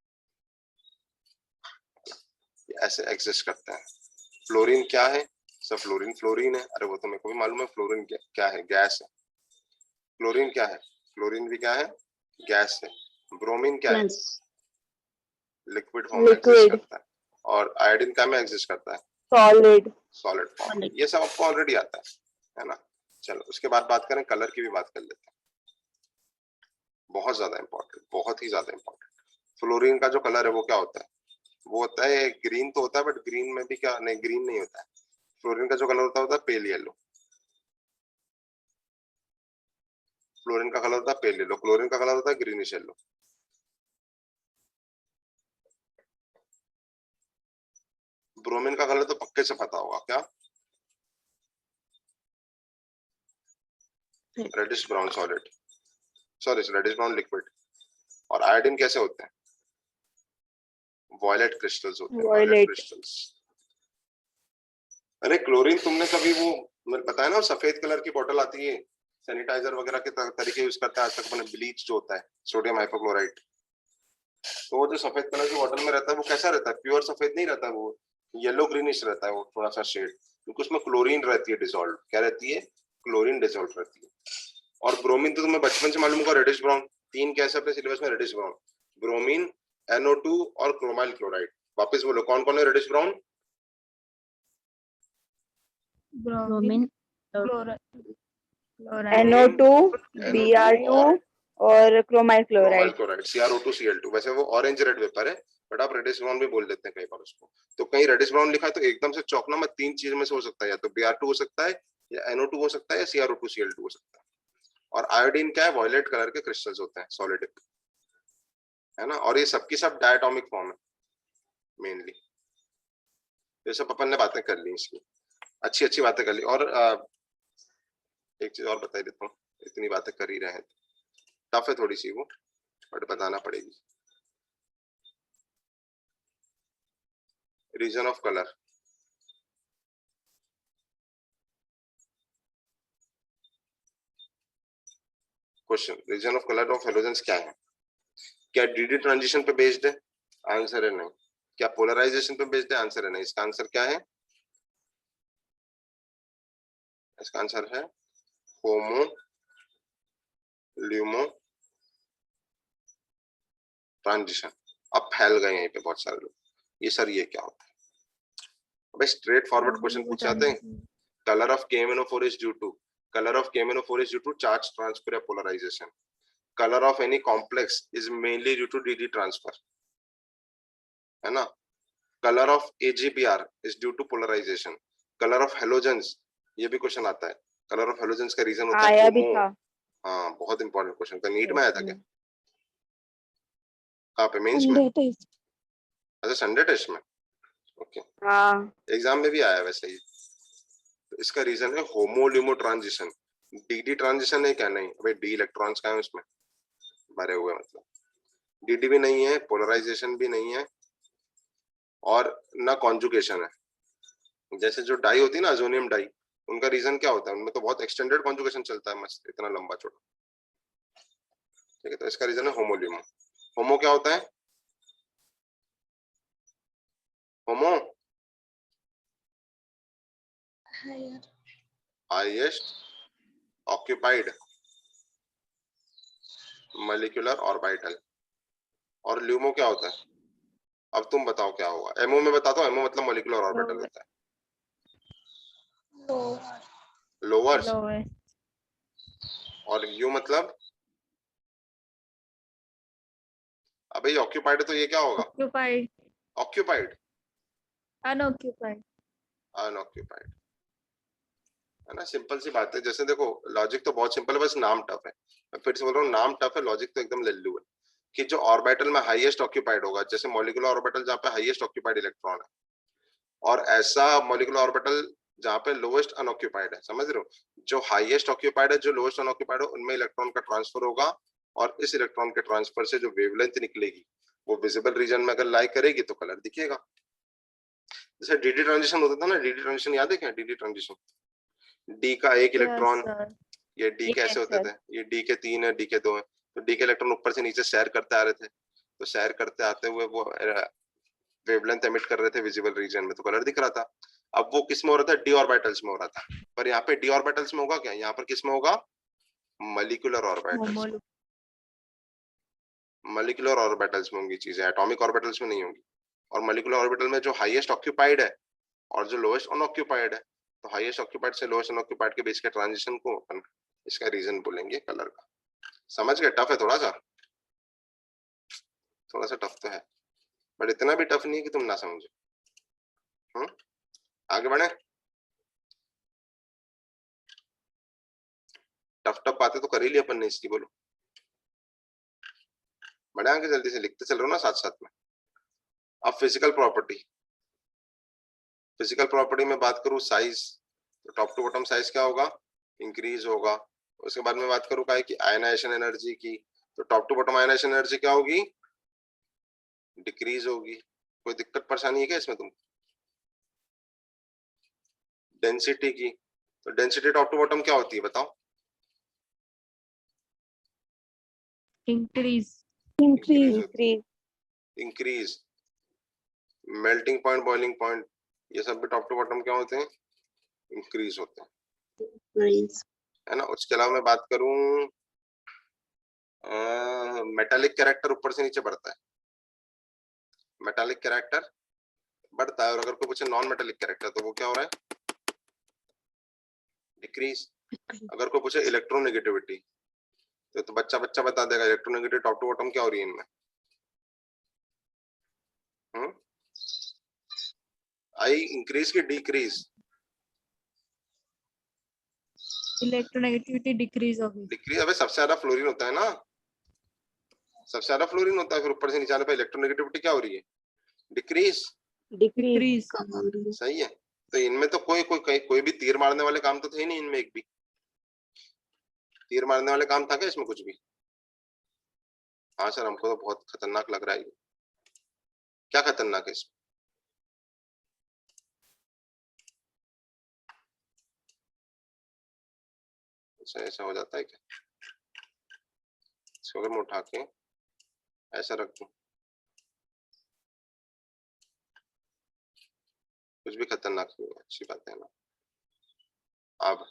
A: ऐसे एग्जिस्ट करते हैं। फ्लोरीन क्या है, सब फ्लोरीन फ्लोरीन है, अरे वो तो मेरे को भी मालूम है। फ्लोरीन क्या है, गैस है। क्लोरीन क्या है, क्लोरीन भी क्या है, गैस है। ब्रोमीन क्या है,
D: yes,
A: लिक्विड फॉर्म में एग्जिस्ट
B: लिक्विड,
A: करता है। और आयोडीन क्या में एग्जिस्ट करता है,
B: सॉलिड।
A: Solid form.
D: solid.
A: ये सब आपको ऑलरेडी आता है ना। चलो उसके बाद बात करें, कलर की भी बात कर लेते हैं, बहुत ज्यादा इंपॉर्टेंट, बहुत ही ज्यादा इंपॉर्टेंट। फ्लोरीन का जो कलर है वो क्या होता है, वो होता है ग्रीन तो होता है, बट ग्रीन में भी क्या नहीं, ग्रीन नहीं होता है। फ्लोरीन का जो कलर होता है पेल येलो। फ्लोरीन का कलर होता है पेल येलो, क्लोरीन का कलर होता है ग्रीनिश येलो। ब्रोमीन का कलर तो पक्के से पता होगा, क्या reddish brown solid, sorry reddish brown liquid. और आयोडीन कैसे होते हैं? वॉयलेट क्रिस्टल्स होते हैं, वॉयलेट
B: Violet.
A: क्रिस्टल्स। अरे क्लोरीन तुमने कभी वो मैंने बताया ना सफेद कलर की बोतल आती है सैनिटाइजर वगैरह के तरीके यूज करता है आज तक अपने, ब्लीच जो होता है सोडियम हाइपोक्लोराइड, तो वो जो सफेद कलर की बोतल में रहता है वो कैसा रहता है? प्योर सफेद नहीं रहता, वो येलो ग्रीनिश रहता है, वो थोड़ा सा शेड, क्योंकि उसमें क्लोरीन रहती है डिसॉल्व। क्या रहती है? क्लोरीन डिसॉल्व रहती है। और ब्रोमीन तो तुम्हें बचपन से मालूम होगा, रेडिश ब्राउन। तीन कैसे अपने सिलेबस में रेडिश ब्राउन, ब्रोमीन, NO2 और क्रोमाइल क्लोराइड। वापस बोलो कौन कौन है reddish brown?
C: Bromine, chloride,
B: NO2,
A: NO2
B: Br2 और chromyl
A: chromyl
B: chloride.
A: Chloride, CrO2 Cl2। वैसे वो ऑरेंज रेड वेपर है, बट आप रेडिश ब्राउन भी बोल देते हैं कई बार उसको। तो कहीं रेडिश ब्राउन लिखा है तो एकदम से चौंकना मत, तीन चीज में से हो सकता है, या तो Br2 हो सकता है, या NO2 हो सकता है, या CrO2 Cl2 हो सकता है। और आयोडीन क्या है? वॉयलेट कलर के क्रिस्टल्स होते हैं, सॉलिड है ना। और ये सबकी सब डायटोमिक फॉर्म है मेनली। ये सब अपन ने बातें कर ली इसकी, अच्छी अच्छी बातें कर ली। और एक चीज और बता देता हूँ, इतनी बातें कर ही रहे हैं, टफ है थोड़ी सी वो, बट बताना पड़ेगी। Reason of colour, question, reason of colour of halogens क्या है? क्या DD ट्रांजिशन पे बेस्ड है? आंसर है नहीं। क्या पोलराइजेशन पे बेस्ड है? आंसर है नहीं। इसका आंसर क्या है? इसका आंसर है होमो ल्यूमो ट्रांजिशन। अब फैल गए यहीं पे बहुत सारे लोग, ये सर ये क्या होता है? अबे स्ट्रेट फॉरवर्ड क्वेश्चन पूछ जाते हैं। Colour of KMNO4 is due to, color of KMNO4 is due to charge transfer या polarization. Color of any complex is mainly due to DD transfer, है ना। Color of AgBr is due to polarization. Color of halogens, ये भी question आता है। Colour of halogens का reason होता है
B: आया भी
A: होमो।
B: था।
A: हाँ बहुत इंपॉर्टेंट क्वेश्चन था, नीट में आया था क्या? कहाँ पे? मेंस में?
D: Sunday test.
A: अच्छा संडे टेस्ट में, ओके।
B: हाँ,
A: एग्जाम में भी आया वैसे ही। तो इसका रीजन है होमोल्यूमो ट्रांजिशन। DD ट्रांजिशन है क्या? नहीं। अबे डी इलेक्ट्रॉन्स का है उसमें भरे हुए, मतलब DD भी नहीं है, पोलराइजेशन भी नहीं है, और ना कॉन्जुगेशन है। जैसे जो डाई होती है ना, अजोनियम डाई, उनका रीजन क्या होता है? उनमें तो बहुत एक्सटेंडेड कॉन्जुगेशन चलता है, मस्त इतना लंबा चौड़ा। ठीक है, तो इसका रीजन है होमोल्यूमो। होमो क्या होता है? होमो हाईएस्ट ऑक्यूपाइड मॉलिक्यूलर ऑर्बिटल। और ल्यूमो क्या होता है? अब तुम बताओ क्या होगा। एमओ में बताता हूँ, एमओ मतलब मॉलिक्यूलर ऑर्बिटल होता है। लोअर्स। और यू मतलब, अबे ये ऑक्यूपाइड है तो ये क्या होगा?
C: Occupied,
A: occupied,
C: unoccupied.
A: अनऑक्यूपाइड, है ना। सिंपल सी बात है। जैसे देखो लॉजिक तो बहुत सिंपल है, बस नाम टफ है। मैं फिर से बोल रहा हूँ, नाम टफ है, लॉजिक तो एकदम लल्लू है। कि जो ऑर्बिटल में हाईएस्ट ऑक्यूपाइड होगा, जैसे मॉलिक्यूलर ऑर्बिटल जहाँ पे हाईएस्ट ऑक्यूपाइड इलेक्ट्रॉन है, और ऐसा मॉलिक्यूलर ऑर्बिटल जहाँ पे लोएस्ट अनऑक्यूपाइड है, समझ रहे हो। जो हाईएस्ट ऑक्यूपाइड है, जो लोएस्ट अनऑक्यूपाइड है, उनमें इलेक्ट्रॉन का ट्रांसफर होगा, और इस इलेक्ट्रॉन के ट्रांसफर से जो वेवलेंथ निकलेगी वो विजिबल रीजन में अगर लाई करेगी तो कलर दिखेगा। जैसे DD ट्रांजिशन होता था ना, DD ट्रांजिशन याद है क्या? DD ट्रांजिशन, डी का एक इलेक्ट्रॉन, ये डी कैसे होते थे? ये डी के 3 है, डी के 2 है, तो डी के इलेक्ट्रॉन ऊपर से नीचे सैर करते आ रहे थे, तो सैर करते आते हुए वो वेवलेंथ एमिट कर रहे थे विजिबल रीजन में, तो कलर दिख रहा था। अब वो किस में हो रहा था? डी ऑर्बिटल्स में हो रहा था। पर यहाँ पे डी ऑर्बिटल्स में होगा क्या? यहाँ पर किस में होगा? मॉलिक्यूलर ऑर्बिटल्स में। मॉलिक्यूलर ऑर्बिटल्स में होंगी चीजें, एटॉमिक ऑर्बिटल्स में नहीं होंगी। और मॉलिक्यूलर ऑर्बिटल में जो हाईएस्ट ऑक्यूपाइड है और जो लोएस्ट अनऑक्यूपाइड है, तो हाईएस्ट ऑक्यूपाइड से लोएस्ट अनऑक्यूपाइड के बीच के ट्रांजिशन को अपन इसका रीजन बोलेंगे कलर का। समझ गए? टफ है थोड़ा सा, थोड़ा सा टफ तो है, बट इतना भी टफ नहीं है कि तुम ना समझो। आगे बढ़े। टफ टफ बातें तो कर ही ली अपन ने इसकी, बोलो बढ़े आगे, जल्दी से लिखते चल रहे हो ना साथ साथ में। अब फिजिकल प्रॉपर्टी, फिजिकल प्रॉपर्टी में बात करूं, साइज, तो टॉप टू बॉटम साइज क्या होगा? इंक्रीज होगा, उसके बाद में बात करूँ क्या है कि आयनाइजेशन एनर्जी की, तो top to bottom ionisation energy क्या होगी, डिक्रीज होगी। कोई दिक्कत परेशानी है क्या इसमें तुम? डेंसिटी की, तो डेंसिटी टॉप टू बॉटम क्या होती है बताओ?
C: Increase.
D: Increase
B: increase.
A: Increase. Melting point, boiling point, ये सब भी टॉप टू बॉटम क्या होते हैं, इंक्रीज होते हैं,
D: इंक्रीज
A: है ना। उसके अलावा मैं बात करूं, मेटालिक कैरेक्टर ऊपर से नीचे बढ़ता है, मेटालिक कैरेक्टर बढ़ता है, और अगर कोई पूछे नॉन मेटालिक कैरेक्टर तो वो क्या हो रहा है, डिक्रीज। अगर कोई पूछे इलेक्ट्रोनेगेटिविटी तो बच्चा बच्चा बता देगा इलेक्ट्रोनेगेटिव टॉप टू बॉटम क्या हो रही है इनमें। आई इंक्रीज की डिक्रीज?
C: इलेक्ट्रोनेगेटिविटी डिक्रीज होगी।
A: डिक्रीज। अबे सबसे ज्यादा फ्लोरीन होता है ना, सबसे ज्यादा फ्लोरीन होता है, फिर ऊपर से नीचे आने पे इलेक्ट्रोनेगेटिविटी क्या हो रही है, डिक्रीज।
B: डिक्रीज।
C: डिक्रीज।
A: सही है। तो इनमें तो कोई भी तीर मारने वाले काम तो थे नहीं इनमें, एक भी तीर मारने वाले काम था क्या इसमें कुछ भी? हाँ सर, हमको तो बहुत खतरनाक लग रहा है। क्या खतरनाक है इसमें? ऐसा हो जाता है क्या? इसको अगर मैं उठा के ऐसा रख दूं, कुछ भी खतरनाक नहीं है, अच्छी बात है ना। अब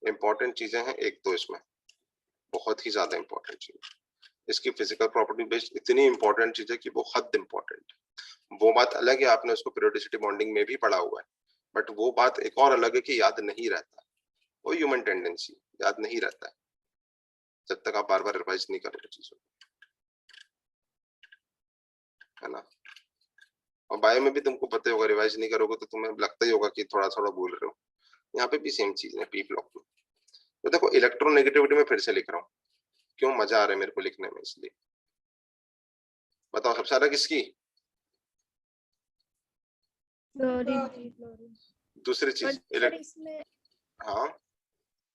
A: इंपॉर्टेंट चीजें हैं एक तो इसमें, बहुत ही ज्यादा इंपॉर्टेंट चीज, इसकी फिजिकल प्रॉपर्टी बेस्ड इतनी इंपॉर्टेंट चीज है कि वो हद इंपॉर्टेंट है। वो बात अलग है, आपने उसको पीरियोडिसिटी बॉन्डिंग में भी पढ़ा हुआ है, बट वो बात एक और अलग है कि याद नहीं रहता, वो ह्यूमन टेंडेंसी, याद नहीं रहता है जब तक आप बार बार रिवाइज नहीं करोगे चीजों, है ना। और बायो में भी तुमको पता होगा, रिवाइज नहीं करोगे तो तुम्हें लगता ही होगा कि थोड़ा थोड़ा भूल रहे हो। यहाँ पे भी सेम चीज है पी ब्लॉक में। तो देखो इलेक्ट्रोनेगेटिविटी में फिर से लिख रहा हूँ, क्यों मजा आ रहा है मेरे को लिखने में, इसलिए। बताओ सबसे ज्यादा किसकी?
C: फ्लोरीन।
A: दूसरी चीज
C: सर इसमें
A: हाँ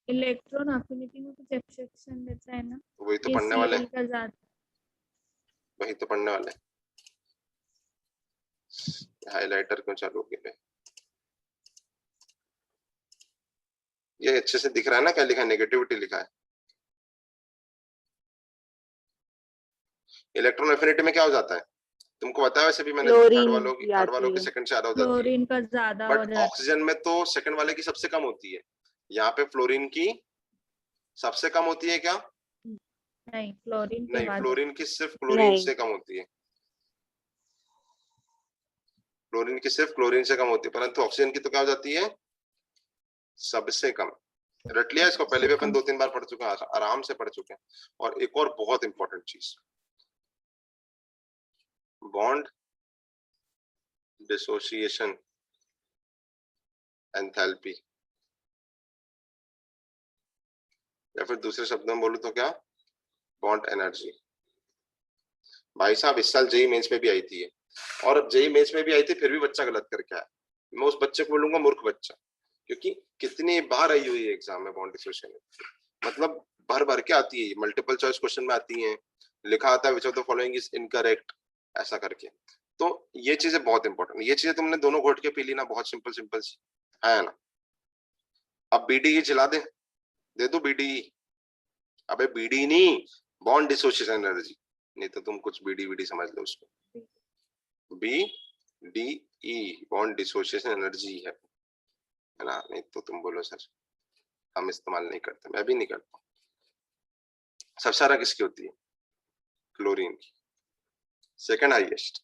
C: इलेक्ट्रॉन अफिनिटी में कुछ एक्सेप्शन देता है ना,
A: वही तो पढ़ने वाले,
C: ACl का ज्यादा।
A: वही तो पढ़ने वाले। हाइलाइटर क्यों चालू किया? ये अच्छे से दिख रहा है ना क्या लिखा है, नेगेटिविटी लिखा है। इलेक्ट्रॉन एफिनिटी में क्या हो जाता है तुमको बताया, वैसे भी मैंने
B: क्लोरीन की
A: थर्ड वालों
B: आती
A: की
B: है।
A: सेकंड से ज्यादा हो जाती है,
C: फ्लोरीन का ज्यादा हो
A: बट
C: जाता
A: ऑक्सीजन में तो सेकंड वाले की सबसे कम होती है। यहाँ पे फ्लोरीन की सबसे कम होती है क्या?
C: है। नहीं, फ्लोरीन के
A: नहीं,
C: बाद
A: फ्लोरीन की सिर्फ क्लोरीन
B: नहीं।
A: से कम होती है, फ्लोरीन की सिर्फ क्लोरीन से कम होती है, परंतु ऑक्सीजन की तो क्या हो जाती है, सबसे कम। रट लिया इसको, पहले भी अपन 2-3 बार पढ़ चुके हैं, आराम से पढ़ चुके हैं। और एक और बहुत इंपॉर्टेंट चीज, बॉन्ड डिसोसिएशन एंथैल्पी, या फिर दूसरे शब्दों में बोलूं तो क्या, बॉन्ड एनर्जी। भाई साहब इस साल जेई मेंस में भी आई थी ये, और अब जेई मेंस में भी आई थी फिर भी बच्चा गलत करके आया। मैं उस बच्चे को बोलूंगा मूर्ख बच्चा, क्योंकि कितनी बार आई हुई है एग्जाम में बॉन्ड डिसोसिएशन, मतलब भर भर के आती है, मल्टीपल चॉइस क्वेश्चन में आती है, लिखा आता है which of the following is incorrect, ऐसा करके। तो ये चीजें बहुत इंपॉर्टेंट, ये चीजें तुमने दोनों घोट के पी ली ना, बहुत सिंपल सिंपल सी है ना। अब बीडी चिल्ला दे दो बीडी, अबे बीडी नहीं, बॉन्ड डिसोसिएशन एनर्जी, नहीं तो तुम कुछ बीडी बीडी समझ लो उसको, B D E bond dissociation energy है ना। नहीं तो तुम बोलो सर हम इस्तेमाल नहीं करते, मैं भी नहीं करता। सबसे सारा किसकी होती है, क्लोरीन की, सेकंड हाईएस्ट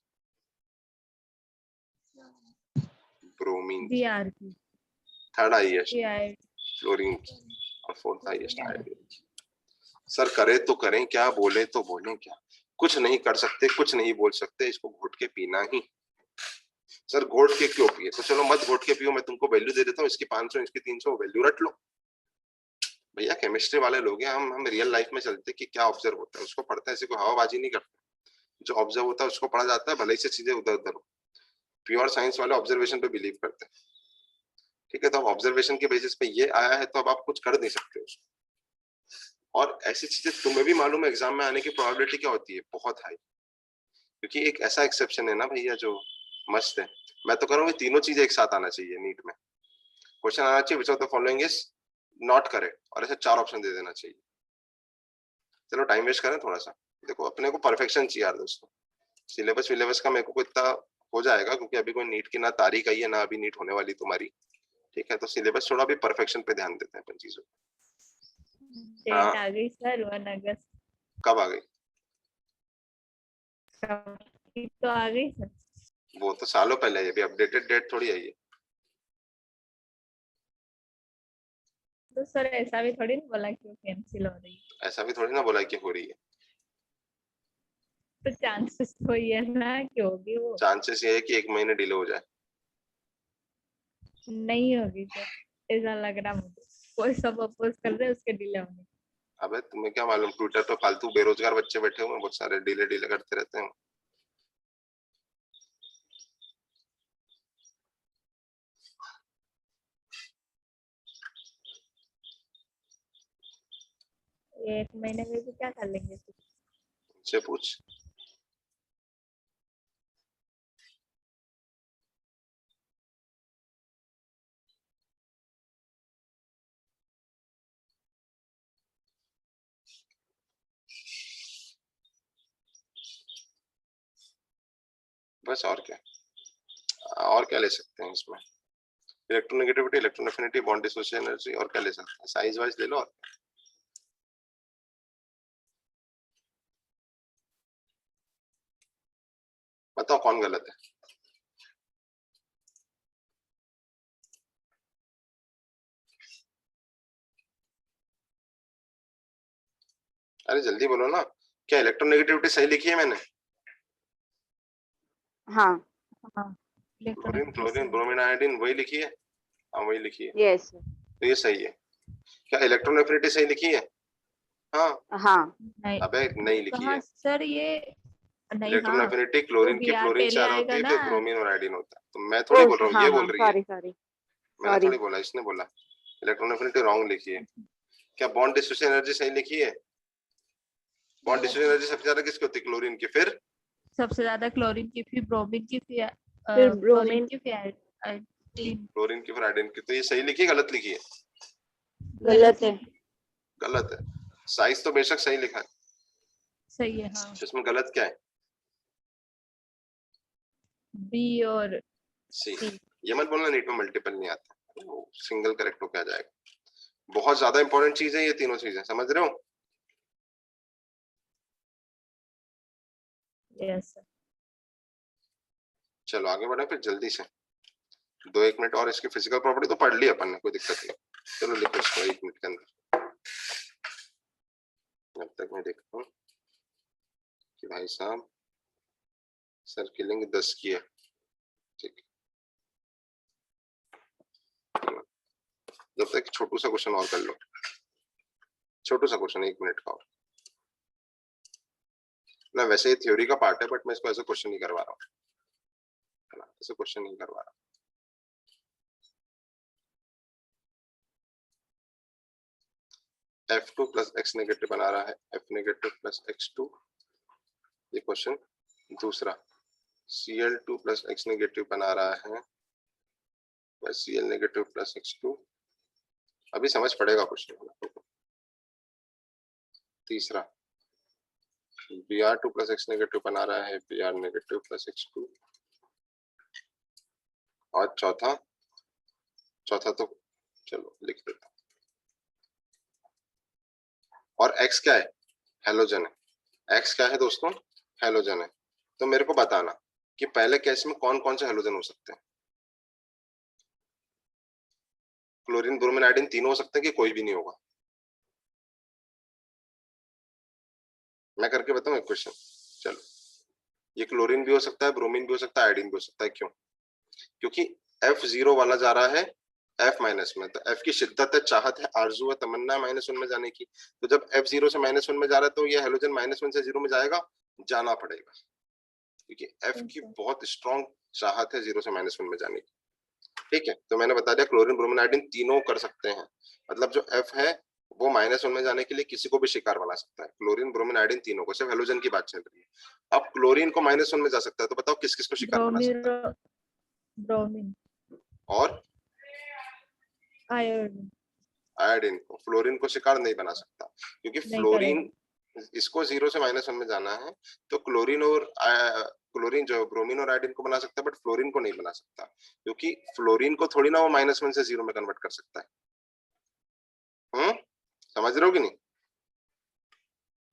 A: ब्रोमीन की,
C: Br की,
A: थर्ड हाईएस्ट
C: Ai
A: फ्लोरीन की, और फोर्थ हाईएस्ट आयोडीन की। सर करे तो करें क्या, बोले तो बोले क्या, कुछ नहीं कर सकते, कुछ नहीं बोल सकते, इसको घोट के पीना ही। सर घोट के क्यों पिए, तो चलो मत घोट के पियो, मैं तुमको वैल्यू दे देता हूँ, इसकी 500 इसकी 300 वैल्यू रट लो। भैया केमिस्ट्री वाले लोग हैं हम रियल लाइफ में चलते कि क्या ऑब्जर्व होता है उसको पढ़ते हैं, ऐसे कोई हवाबाजी नहीं करते, जो ऑब्जर्व होता है उसको पढ़ा जाता है, भले ही से चीजें उधर उधर हो। प्योर साइंस वाले ऑब्जर्वेशन पे बिलीव करते हैं, ठीक है, तो अब ऑब्जर्वेशन के बेसिस पे ये आया है तो अब आप कुछ कर नहीं सकते उसको। और ऐसी चीजें तुम्हें भी मालूम है एग्जाम में आने की प्रोबेबिलिटी क्या होती है, बहुत हाई, क्योंकि एक ऐसा एक्सेप्शन है ना भैया जो मस्त है। मैं तो कह रहा हूँ तीनों चीजें एक साथ आना चाहिए नीट में। क्वेश्चन आना चाहिए which of the following is not correct, और ऐसे 4 ऑप्शन दे देना चाहिए। चलो टाइम वेस्ट करें थोड़ा सा, देखो अपने को परफेक्शन चाहिए यार दोस्तों। सिलेबस का मेरे को इतना हो जाएगा, क्योंकि अभी कोई नीट की ना तारीख आई है ना अभी नीट होने वाली तुम्हारी, ठीक है, तो सिलेबस थोड़ा भी परफेक्शन पे ध्यान देते हैं अपन चीजों।
C: डेट आ गई सर 1 अगस्त
A: कब आ गई?
C: तो आ गई सर।
A: वो तो सालों पहले है, अभी अपडेटेड डेट थोड़ी आई है।
C: तो सर ऐसा भी थोड़ी नहीं बोला कि वो कैंसिल हो रही है,
A: ऐसा भी थोड़ी ना बोला कि हो रही है।
C: तो चांसेस तो ये है ना कि होगी वो।
A: चांसेस ये है कि 1 महीने डिले हो जाए।
C: नहीं होगी सर, ऐसा लग रहा मुझे, कोई सब अपोज कर रहे हैं उसके डिले होने।
A: अबे तुम्हें क्या मालूम, ट्विटर पे फालतू बेरोजगार बच्चे बैठे हुए हैं बहुत सारे, डिले डिले करते रहते हैं।
C: ये 1 महीने में भी क्या कर लेंगे फिर?
A: उनसे पूछ। बस और क्या ले सकते हैं इसमें? इलेक्ट्रोनेगेटिविटी, इलेक्ट्रोनेफिनिटी, बॉन्ड डिसोसिएशन एनर्जी, और क्या ले सकते हैं? साइज वाइज ले लो। और बताओ कौन गलत है? अरे जल्दी बोलो ना, क्या इलेक्ट्रोनेगेटिविटी सही लिखी है मैंने?
B: हाँ
C: हाँ,
A: क्लोरीन क्लोरीन ब्रोमीन आयोडीन वही लिखी है? हाँ वही लिखी है,
B: यस
A: तो ये सही है। क्या इलेक्ट्रोनेफिनिटी सही लिखी है? हाँ।
B: हाँ
C: नहीं
A: अबे नहीं लिखी
C: कहाँ
A: है।
C: सर ये, नहीं हाँ
A: इलेक्ट्रोनेफिनिटी क्लोरीन की
C: Br
A: फ्लोरीन से
C: पहले
A: ज्यादा
C: आएगा
A: होती है,
C: ना।
A: फिर ब्रोमीन और आयोडीन होता है। तो मैं थोड़ी बोल रहा हूँ,
B: हाँ
A: ये
B: हाँ
A: बोल रही है,
B: सॉरी सॉरी
A: मैंने
B: सॉरी
A: थोड़ी बोला, इसने बोला। इलेक्ट्रोनेफिनिटी रॉन्ग लिखी है। क्या बॉन्ड डिसोसिएशन एनर्जी सही लिखी है? बॉन्ड डिसोसिएशन एनर्जी सबसे ज्यादा किसकी होती है? क्लोरीन की, फिर
C: सबसे ज्यादा क्लोरीन की, फिर ब्रोमीन की, फिर
B: फिर
C: क्लोरीन
B: ब्रोमीन
C: की, फिर आयोडीन।
A: क्लोरीन की, फिर आयोडीन की। तो ये सही लिखी है गलत लिखी है?
B: गलत है।
A: गलत है। साइज तो बेशक सही लिखा है,
C: सही है हाँ।
A: इसमें गलत क्या है?
C: बी और
A: सी।
C: सी।
A: ये मत बोलना नीट में मल्टीपल नहीं आता, सिंगल करेक्ट होके आ जाएगा। बहुत ज्यादा इंपॉर्टेंट चीज है ये तीनों चीजें, समझ रहे हो?
C: Yes sir.
A: चलो आगे बढ़े फिर जल्दी से, 2-1 मिनट और। इसकी फिजिकल प्रॉपर्टी तो पढ़ ली अपन ने, कोई दिक्कत नहीं। चलो लिखो इसको 1 मिनट के अंदर। जब तक मैं देखता हूँ कि भाई साहब सर्किलिंग 10 की है, ठीक। जब तक छोटू सा क्वेश्चन और कर लो, छोटू सा क्वेश्चन 1 मिनट का और ना। वैसे ये थ्योरी का पार्ट है, बट मैं इसको ऐसे क्वेश्चन नहीं करवा रहा हूँ, है ना, ऐसे क्वेश्चन नहीं करवा रहा। F2 प्लस एक्स नेगेटिव बना रहा है, F नेगेटिव प्लस x2, ये क्वेश्चन दूसरा। Cl2 प्लस एक्स नेगेटिव बना रहा है, Cl नेगेटिव प्लस x2, अभी समझ पड़ेगा क्वेश्चन। तीसरा Br2 प्लस एक्स नेगेटिव बना रहा है, Br नेगेटिव प्लस x2, और चौथा तो चलो लिख देता हूं। और x क्या है? हेलोजन है। x क्या है दोस्तों? हेलोजन है। तो मेरे को बताना कि पहले केस में कौन कौन से हेलोजन हो सकते हैं। क्लोरीन ब्रोमीन आयोडीन तीनों हो सकते हैं कि कोई भी नहीं होगा? मैं करके बताऊं एक क्वेश्चन। चलो, ये क्लोरीन भी हो सकता है, ब्रोमीन भी हो सकता है, आयोडीन भी हो सकता है। क्यों? क्योंकि F0 वाला जा रहा है F माइनस में, तो F की शिद्दत है, चाहत है, आरजू है, तमन्ना है -1 में जाने की। तो जब F0 से -1 में जा रहा है तो ये हेलोजन -1 से 0 में जाना पड़ेगा, क्योंकि F की बहुत स्ट्रॉन्ग चाहत है 0 से -1 में जाने की। ठीक है, तो मैंने बता दिया क्लोरीन ब्रोमीन आयोडीन तीनों कर सकते हैं, मतलब जो F है वो -1 में जाने के लिए किसी को भी शिकार बना सकता है, क्लोरीन ब्रोमीन आयोडीन तीनों को, सिर्फ हेलोजन की बात चल रही है। अब क्लोरीन को -1 में जा सकता है, तो बताओ किस किस को शिकार बना
C: ब्रोमीन
A: सकता है?
C: ब्रोमीन
A: और
C: आयोडीन
A: आयोडीन को, फ्लोरीन को शिकार नहीं बना सकता, क्योंकि
C: नहीं
A: फ्लोरीन इसको 0 से -1 में जाना है, तो क्लोरीन जो ब्रोमीन और आयोडीन को बना सकता है, बट फ्लोरीन को नहीं बना सकता, क्योंकि फ्लोरीन को थोड़ी ना वो -1 से 0 में कन्वर्ट कर सकता है। समझ रहे हो कि नहीं?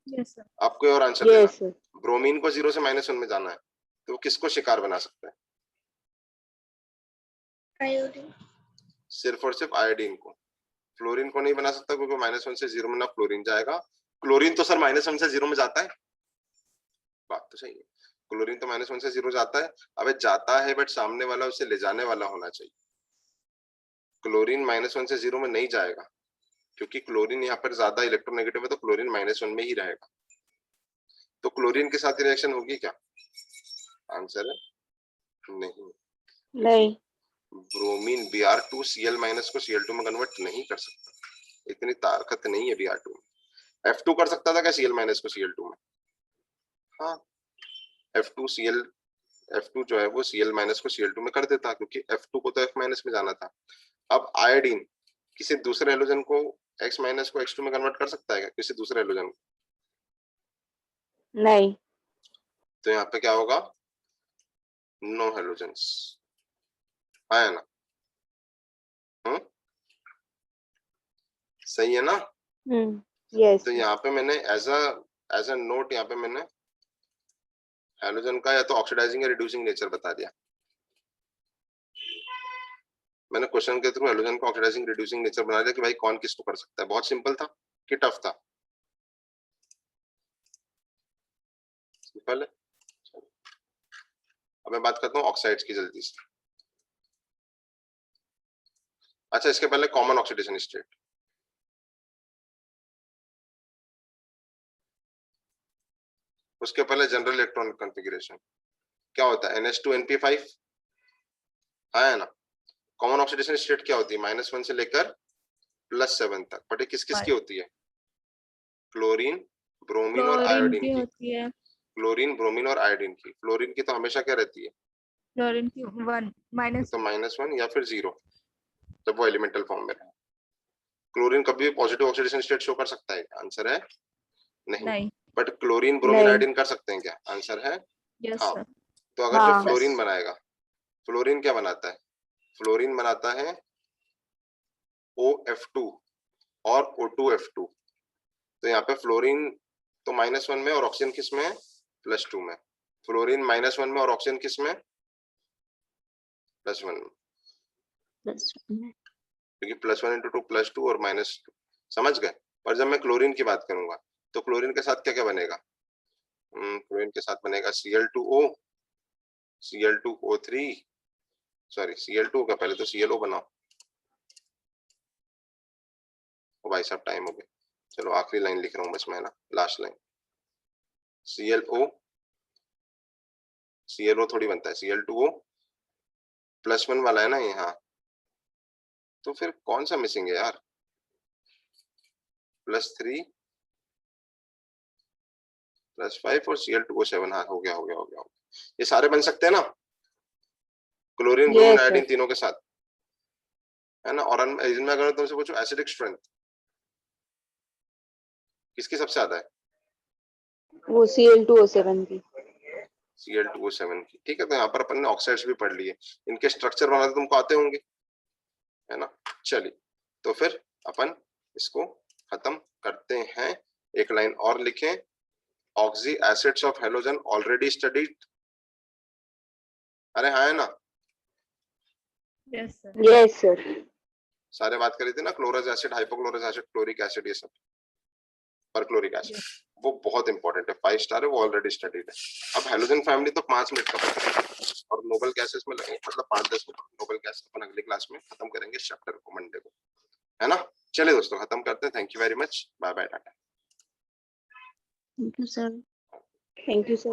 C: Yes sir.
A: आप कोई और आंसर देना।
B: Yes sir.
A: ब्रोमीन को 0 से -1 में जाना है, तो वो किसको शिकार बना सकता है?
D: आयोडीन।
A: सिर्फ और सिर्फ आयोडीन को, फ्लोरीन को नहीं बना सकता, क्योंकि -1 से 0 में ना फ्लोरीन जाएगा। क्लोरीन तो सर -1 से 0 में जाता है, बात तो सही है, क्लोरीन तो -1 से 0 जाता है। अबे जाता है, बट सामने वाला उसे ले जाने वाला होना चाहिए। क्लोरीन -1 से 0 में नहीं जाएगा, क्योंकि क्लोरीन यहाँ पर ज्यादा इलेक्ट्रोनेगेटिव है, तो क्लोरीन -1 में ही रहेगा। तो क्लोरीन के साथ रिएक्शन होगी क्या? आंसर है नहीं।
B: नहीं।
A: ब्रोमीन Br2Cl- को Cl2 में कन्वर्ट नहीं कर सकता, इतनी ताकत नहीं है Br2 में। F2 कर सकता था क्या Cl- को Cl2 में? हाँ, F2 जो है वो Cl- को Cl2 में कर देता, क्योंकि F2 को तो F- में जाना था। अब आयोडीन किसी दूसरे हेलोजन को X- को X2 में कन्वर्ट कर सकता है क्या, किसी दूसरे हेलोजन को?
B: नहीं।
A: तो यहाँ पे क्या होगा? नो हेलोजेंस, आया ना? सही है ना?
B: यस।
A: तो यहाँ पे मैंने एज अ नोट यहाँ पे मैंने हेलोजन का या तो ऑक्सीडाइजिंग या रिड्यूसिंग नेचर बता दिया। मैंने क्वेश्चन के थ्रू हेलोजन का ऑक्सीडाइजिंग रिड्यूसिंग नेचर बना दिया कि भाई कौन किसको कर सकता है। बहुत सिंपल था कि टफ था? सिंपल है। अब मैं बात करता हूँ ऑक्साइड्स की जल्दी से। अच्छा, इसके पहले कॉमन ऑक्सीडेशन स्टेट, उसके पहले जनरल इलेक्ट्रॉनिक कॉन्फ़िगरेशन क्या होता है? NH2 NP5 है ना? कॉमन ऑक्सीडेशन स्टेट क्या होती है? -1 से लेकर +7 तक, बट ये किस किस की होती है? क्लोरीन, ब्रोमीन और
C: क्लोरीन
A: आयोडीन
C: की
A: की।
C: होती है,
A: क्लोरीन, ब्रोमीन और आयोडीन की। फ्लोरीन की तो हमेशा क्या रहती है?
C: क्लोरीन की 1
A: तो -1 या फिर 0, जब वो एलिमेंटल फॉर्म में है। क्लोरीन कभी भी पॉजिटिव ऑक्सीडेशन स्टेट शो कर सकता है? आंसर है नहीं।
C: नहीं।
A: बट क्लोरीन ब्रोमीन
B: नहीं।
A: आयोडीन कर सकते हैं क्या? आंसर है
C: यस
A: हाँ।
C: सर।
A: तो अगर जो
B: हाँ।
A: फ्लोरीन बनाएगा, फ्लोरीन क्या बनाता है? फ्लोरीन बनाता है OF2 और O2F2। तो यहाँ पे फ्लोरीन तो -1 में और ऑक्सीजन किस में है? +2 में। फ्लोरीन -1 में और ऑक्सीजन किस में? +1 में, क्योंकि +1 × 2 +2 और -2, समझ गए? और जब मैं क्लोरीन की बात करूंगा, तो क्लोरीन के साथ क्या क्या बनेगा? क्लोरीन के साथ बनेगा Cl2O, Cl2O3, सॉरी Cl2 का पहले तो ClO बनाओ। ओ भाई साहब टाइम हो गया, चलो आखिरी लाइन लिख रहा हूँ बस मैं ना, लास्ट लाइन। ClO थोड़ी बनता है, Cl2O +1 वाला है ना यहाँ, तो फिर कौन सा मिसिंग है यार? +3 +5 और Cl2O7। हाँ, हो गया हो गया हो गया। ये सारे बन सकते हैं ना chlorine bromine
B: yes
A: iodine
B: sir.
A: तीनों के साथ, है ना? और इनमें अगर तुमसे पूछो एसिडिक स्ट्रेंथ किसकी सबसे ज्यादा है?
B: वो Cl2O7 की।
A: Cl2O7 की। ठीक है, तो यहाँ पर अपन ने ऑक्साइड्स भी पढ़ लिए, इनके स्ट्रक्चर बनाते तुमको आते होंगे, है ना? चलिए, तो फिर अपन इसको खत्म करते हैं। एक लाइन और लिखें, oxy acids of halogen already studied. अरे हाँ, है ना?
C: Yes sir.
B: Yes sir.
A: सारे बात करी थी ना, chlorous acid, hypochlorous acid, chloric acid, ये सब, परक्लोरिक एसिड, वो बहुत इंपॉर्टेंट है, 5 स्टार है, वो ऑलरेडी स्टडीड है। अब हेलोजन फैमिली तो 5 मिनट का पता है, और नोबल गैसेस में लगेंगे मतलब 5-10 मिनट। नोबल गैस अपन अगली क्लास में खत्म करेंगे इस चैप्टर को, मंडे को, है ना? चलिए दोस्तों, खत्म करते हैं। Thank you very much, bye bye, tata.
D: Thank you, sir.
B: Thank you sir.